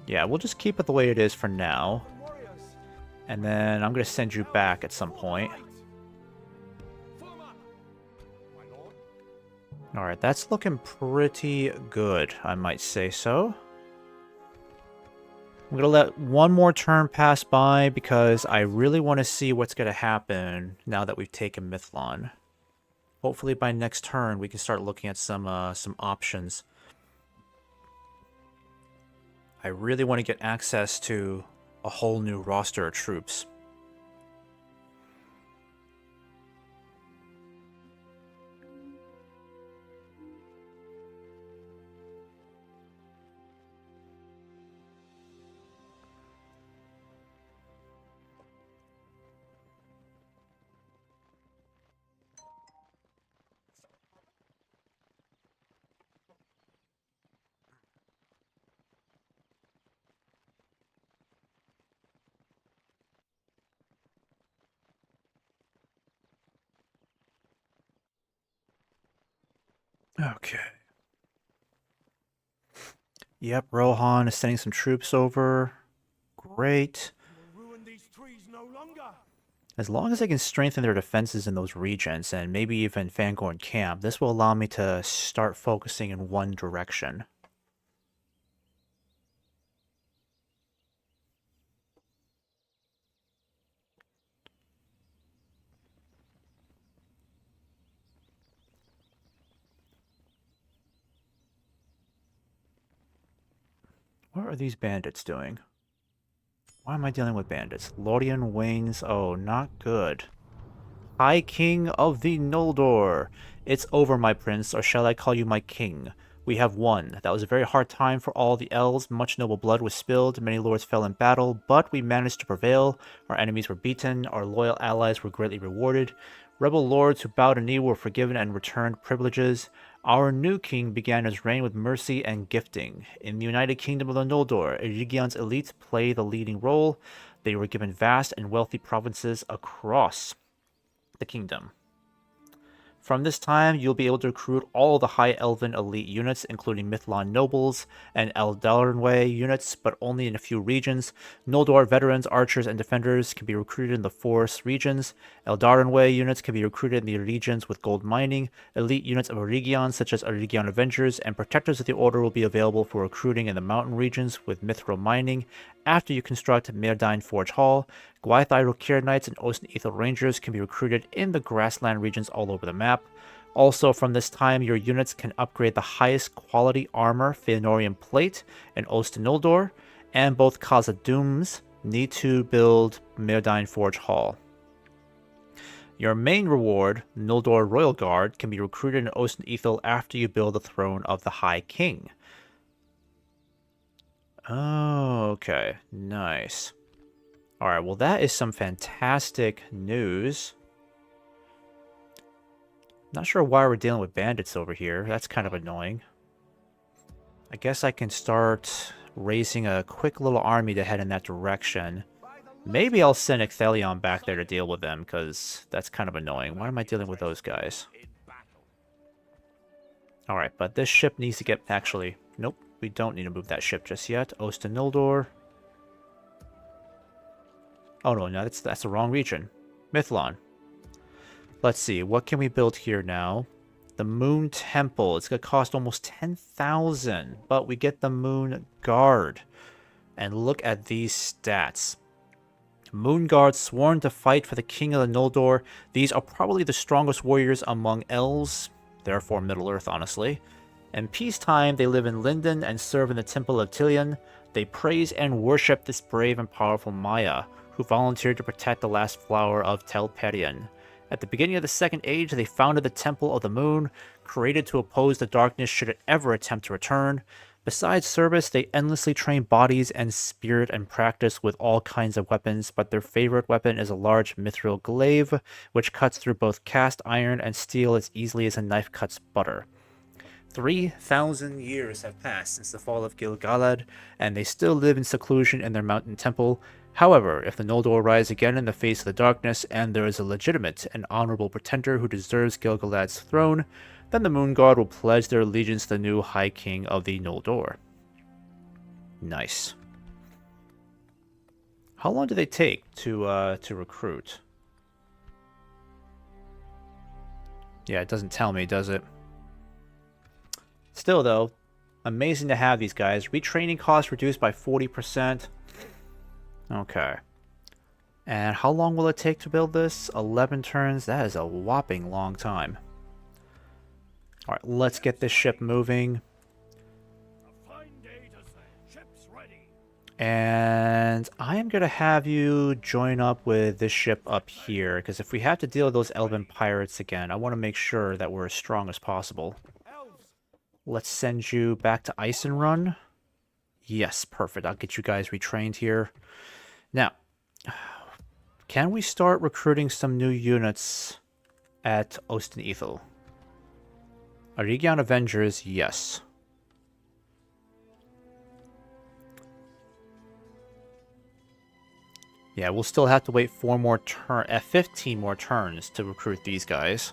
B: Yeah, we'll just keep it the way it is for now. And then I'm going to send you back at some point. Alright, that's looking pretty good, I might say so. I'm going to let one more turn pass by because I really want to see what's going to happen now that we've taken Mithlon. Hopefully by next turn we can start looking at some options. I really want to get access to a whole new roster of troops. Okay. Yep, Rohan is sending some troops over. Great.
D: Ruin these trees no longer.
B: As long as I can strengthen their defenses in those regions, and maybe even Fangorn Camp, this will allow me to start focusing in one direction. What are these bandits doing? Why am I dealing with bandits? Lordian Wanes. Oh, not good. High King of the Noldor. It's over, my prince, or shall I call you my king? We have won. That was a very hard time for all the elves. Much noble blood was spilled. Many lords fell in battle, but we managed to prevail. Our enemies were beaten. Our loyal allies were greatly rewarded. Rebel lords who bowed a knee were forgiven and returned privileges. Our new king began his reign with mercy and gifting. In the United Kingdom of the Noldor, Eregion's elite play the leading role. They were given vast and wealthy provinces across the kingdom. From this time, you'll be able to recruit all the High Elven elite units, including Mithlon nobles and Eldarinway units, but only in a few regions. Noldor veterans, archers, and defenders can be recruited in the forest regions. Eldarinway units can be recruited in the regions with gold mining. Elite units of Eregion, such as Eregion Avengers and Protectors of the Order, will be available for recruiting in the mountain regions with mithril mining. After you construct Myrddine Forge Hall, Gwaithai Rokir Knights and Osten-Ethel Rangers can be recruited in the grassland regions all over the map. Also, from this time, your units can upgrade the highest quality armor, Feanorian Plate, in Osten Noldor, and both Khazad-dûms need to build Myrddine Forge Hall. Your main reward, Noldor Royal Guard, can be recruited in Osten-Ethel after you build the Throne of the High King. Oh, okay. Nice. Alright, well that is some fantastic news. Not sure why we're dealing with bandits over here. That's kind of annoying. I guess I can start raising a quick little army to head in that direction. Maybe I'll send Ecthelion back there to deal with them, because that's kind of annoying. Why am I dealing with those guys? Alright, but this ship needs to get... Actually, nope. We don't need to move that ship just yet. Osten Noldor. Oh no, that's the wrong region. Mithlon. Let's see, what can we build here now? The Moon Temple. It's going to cost almost 10,000, but we get the Moon Guard. And look at these stats. Moon Guard sworn to fight for the King of the Noldor. These are probably the strongest warriors among elves, therefore Middle-earth, honestly. In peacetime, they live in Lindon and serve in the Temple of Tilion. They praise and worship this brave and powerful Maya, who volunteered to protect the last flower of Telperion. At the beginning of the Second Age, they founded the Temple of the Moon, created to oppose the darkness should it ever attempt to return. Besides service, they endlessly train bodies and spirit and practice with all kinds of weapons, but their favorite weapon is a large mithril glaive, which cuts through both cast iron and steel as easily as a knife cuts butter. 3,000 years have passed since the fall of Gil-galad, and they still live in seclusion in their mountain temple. However, if the Noldor rise again in the face of the darkness, and there is a legitimate and honorable pretender who deserves Gil-galad's throne, then the Moon God will pledge their allegiance to the new High King of the Noldor. Nice. How long do they take to recruit? Yeah, it doesn't tell me, does it? Still, though, amazing to have these guys. Retraining costs reduced by 40%. Okay. And how long will it take to build this? 11 turns. That is a whopping long time. Alright, let's get this ship moving.
D: A fine day to sail. Ship's ready.
B: And I am going to have you join up with this ship up here, because if we have to deal with those elven pirates again, I want to make sure that we're as strong as possible.
D: Elves.
B: Let's send you back to Eisenrun. Yes, perfect. I'll get you guys retrained here. Now, can we start recruiting some new units at Osten-Ethel? Eregion Avengers, yes. Yeah, we'll still have to wait 15 more turns to recruit these guys.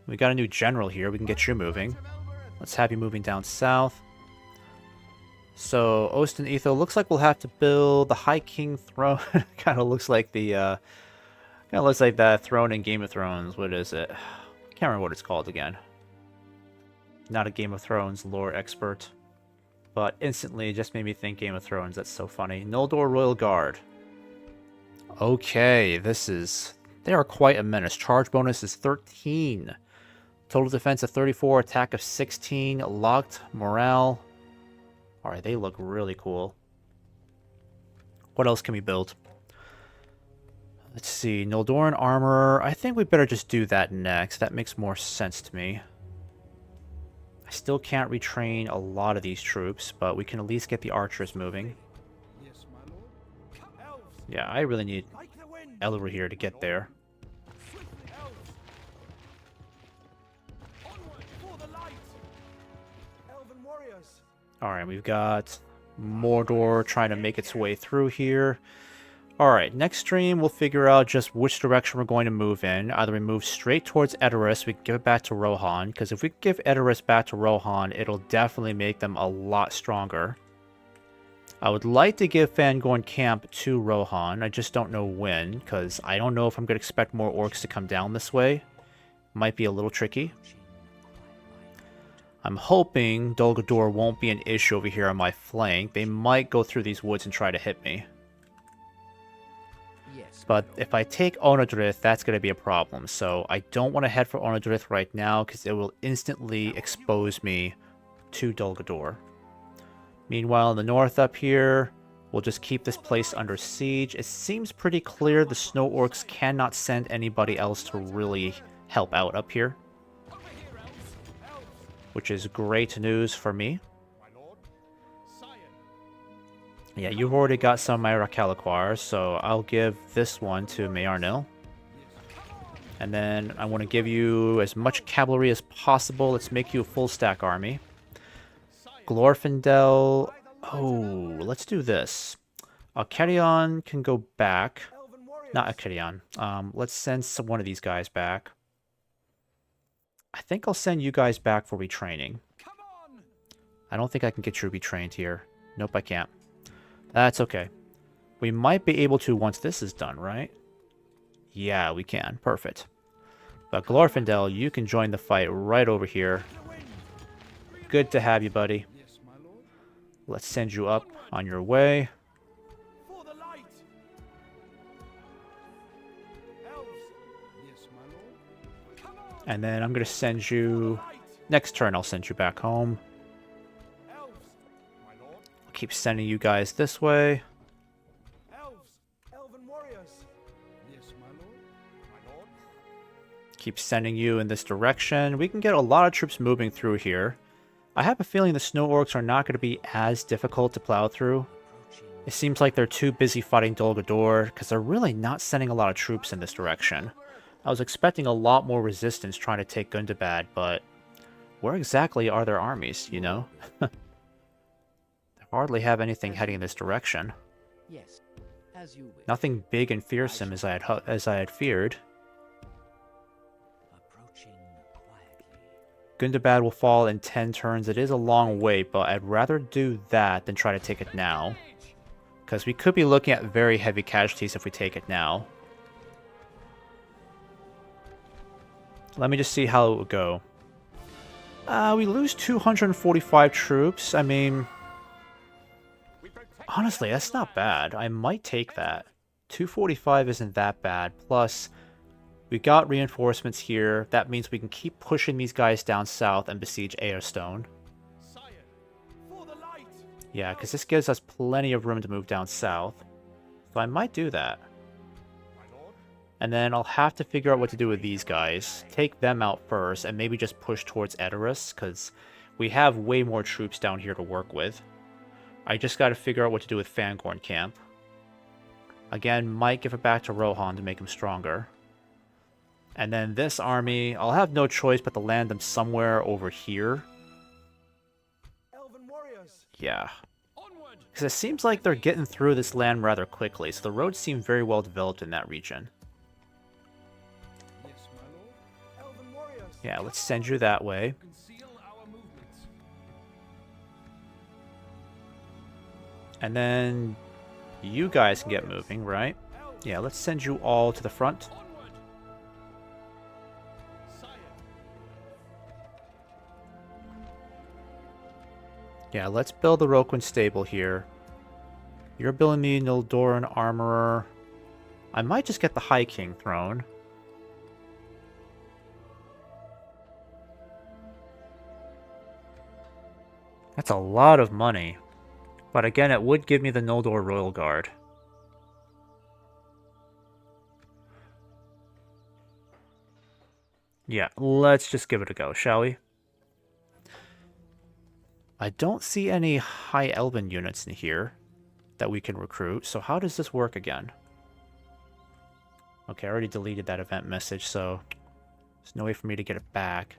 B: We got a new general here. We can get you moving. Let's have you moving down south. So, Osten-Ethel looks like we'll have to build the High King throne. Kind of looks like the that throne in Game of Thrones. What is it? Can't remember what it's called again. Not a Game of Thrones lore expert, but instantly it just made me think Game of Thrones. That's so funny. Noldor Royal Guard. Okay, they are quite a menace. Charge bonus is 13. Total defense of 34, attack of 16, locked morale. Alright, they look really cool. What else can we build? Let's see, Noldoran armor. I think we better just do that next. That makes more sense to me. I still can't retrain a lot of these troops, but we can at least get the archers moving.
D: Yes, my lord. Come, elves.
B: Yeah, I really need
D: Like the wind.
B: Elver here to get there.
D: Swiftly, elves. Onward for the light. Elven warriors.
B: Alright, we've got Mordor trying to make its way through here. Alright, next stream we'll figure out just which direction we're going to move in. Either we move straight towards Edoras, we can give it back to Rohan, because if we give Edoras back to Rohan, it'll definitely make them a lot stronger. I would like to give Fangorn Camp to Rohan, I just don't know when, because I don't know if I'm going to expect more orcs to come down this way. Might be a little tricky. I'm hoping Dol Guldur won't be an issue over here on my flank. They might go through these woods and try to hit me.
C: Yes,
B: But if I take Onodrith, that's going to be a problem. So I don't want to head for Onodrith right now because it will instantly expose me to Dol Guldur. Meanwhile, in the north up here, we'll just keep this place under siege. It seems pretty clear the Snow Orcs cannot send anybody else to really help out up here, which is great news for me.
D: My lord. Sire.
B: Yeah, you've already got some of my Rakalaquars, so I'll give this one to Mayarnil. And then I want to give you as much cavalry as possible. Let's make you a full stack army. Glorfindel. Oh, let's do this. Alcarion can go back.
D: Elven warriors.
B: Not Alcarion. Let's send one of these guys back. I think I'll send you guys back for retraining.
D: Come on.
B: I don't think I can get you retrained here. Nope, I can't. That's okay. We might be able to once this is done, right? Yeah, we can. Perfect. But Glorfindel, you can join the fight right over here. Good to have you, buddy.
D: Yes, my lord.
B: Let's send you up on your way.
D: For the light. Elves. Yes, my lord. Come on.
B: And then I'm going to send you...
D: Light.
B: Next turn, I'll send you back home.
D: Elves. My lord.
B: I'll keep sending you guys this way.
D: Elves. Elven warriors. Yes, my lord. My lord.
B: Keep sending you in this direction. We can get a lot of troops moving through here. I have a feeling the snow orcs are not going to be as difficult to plow through. It seems like they're too busy fighting Dol Guldur, because they're really not sending a lot of troops in this direction. I was expecting a lot more resistance trying to take Gundabad, but where exactly are their armies, you know? They hardly have anything heading in this direction.
C: Yes, as you wish.
B: Nothing big and fearsome as I had feared.
C: Approaching quietly.
B: Gundabad will fall in 10 turns. It is a long wait, but I'd rather do that than try to take it now. Because we could be looking at very heavy casualties if we take it now. Let me just see how it would go. We lose 245 troops. I mean, honestly, that's not bad. I might take that. 245 isn't that bad. Plus, we got reinforcements here. That means we can keep pushing these guys down south and besiege Airstone. Yeah, because this gives us plenty of room to move down south. So I might do that. And then I'll have to figure out what to do with these guys. Take them out first, and maybe just push towards Edoras, because we have way more troops down here to work with. I just got to figure out what to do with Fangorn Camp. Again, might give it back to Rohan to make him stronger. And then this army, I'll have no choice but to land them somewhere over here. Yeah. Because it seems like they're getting through this land rather quickly, so the roads seem very well developed in that region. Yeah, let's send you that way. And then you guys can get moving, right? Yeah, let's send you all to the front. Yeah, let's build the Roquin stable here. You're building me Noldoran armorer. I might just get the High King throne. That's a lot of money. But again, it would give me the Noldor Royal Guard. Yeah, let's just give it a go, shall we? I don't see any High Elven units in here that we can recruit, so how does this work again? Okay, I already deleted that event message, so there's no way for me to get it back.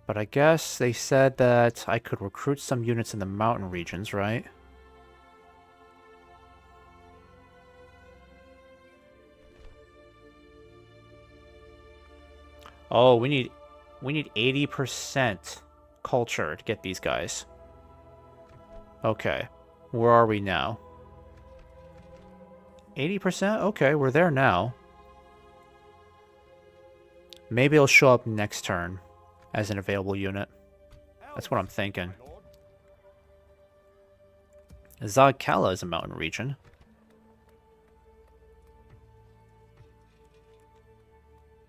B: But I guess they said that I could recruit some units in the mountain regions, right? Oh, we need 80% culture to get these guys. Okay, where are we now? 80%? Okay, we're there now. Maybe it'll show up next turn as an available unit. That's what I'm thinking. Zagkala is a mountain region.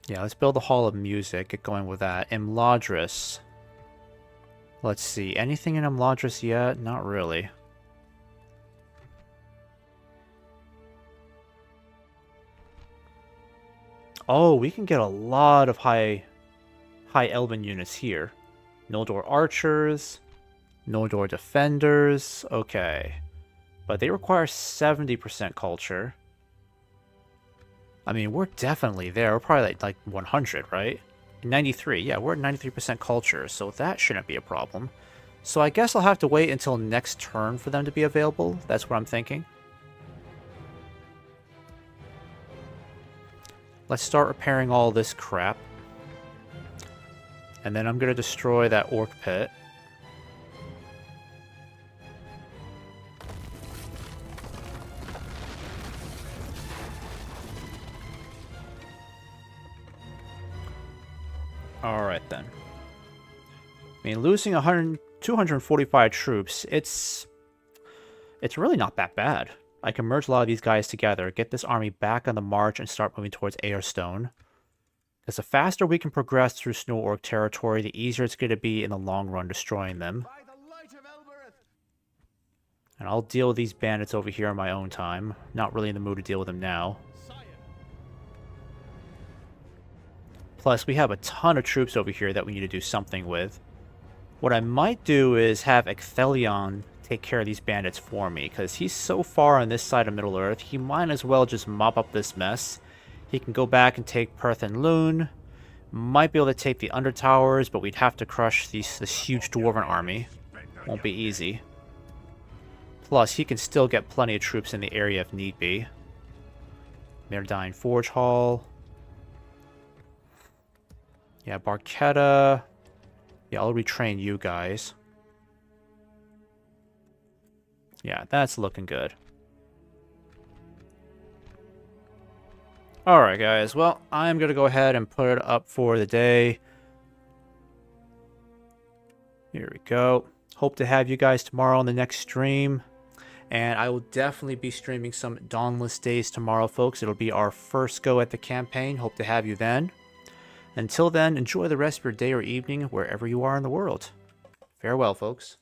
B: Yeah, let's build the Hall of Music, get going with that. Imladris. Let's see, anything in Imladris yet? Not really. Oh, we can get a lot of high elven units here. Noldor archers, Noldor defenders, okay. But they require 70% culture. I mean, we're definitely there. We're probably like 100, right? 93, yeah, we're at 93% culture, so that shouldn't be a problem. So I guess I'll have to wait until next turn for them to be available. That's what I'm thinking. Let's start repairing all this crap. And then I'm going to destroy that orc pit. Alright then. I mean, losing 245 troops, it's really not that bad. I can merge a lot of these guys together, get this army back on the march, and start moving towards Airstone. Because the faster we can progress through Snow Orc territory, the easier it's going to be in the long run destroying them. And I'll deal with these bandits over here on my own time. Not really in the mood to deal with them now. Plus, we have a ton of troops over here that we need to do something with. What I might do is have Ecthelion take care of these bandits for me, because he's so far on this side of Middle-earth, he might as well just mop up this mess. He can go back and take Perth and Lune. Might be able to take the Undertowers, but we'd have to crush this huge Dwarven army. Won't be easy. Plus, he can still get plenty of troops in the area if need be. Myrdyne Forge Hall. Yeah, Barchetta. Yeah, I'll retrain you guys. Yeah, that's looking good. Alright, guys. Well, I'm going to go ahead and put it up for the day. Here we go. Hope to have you guys tomorrow on the next stream. And I will definitely be streaming some Dawnless Days tomorrow, folks. It'll be our first go at the campaign. Hope to have you then. Until then, enjoy the rest of your day or evening wherever you are in the world. Farewell, folks.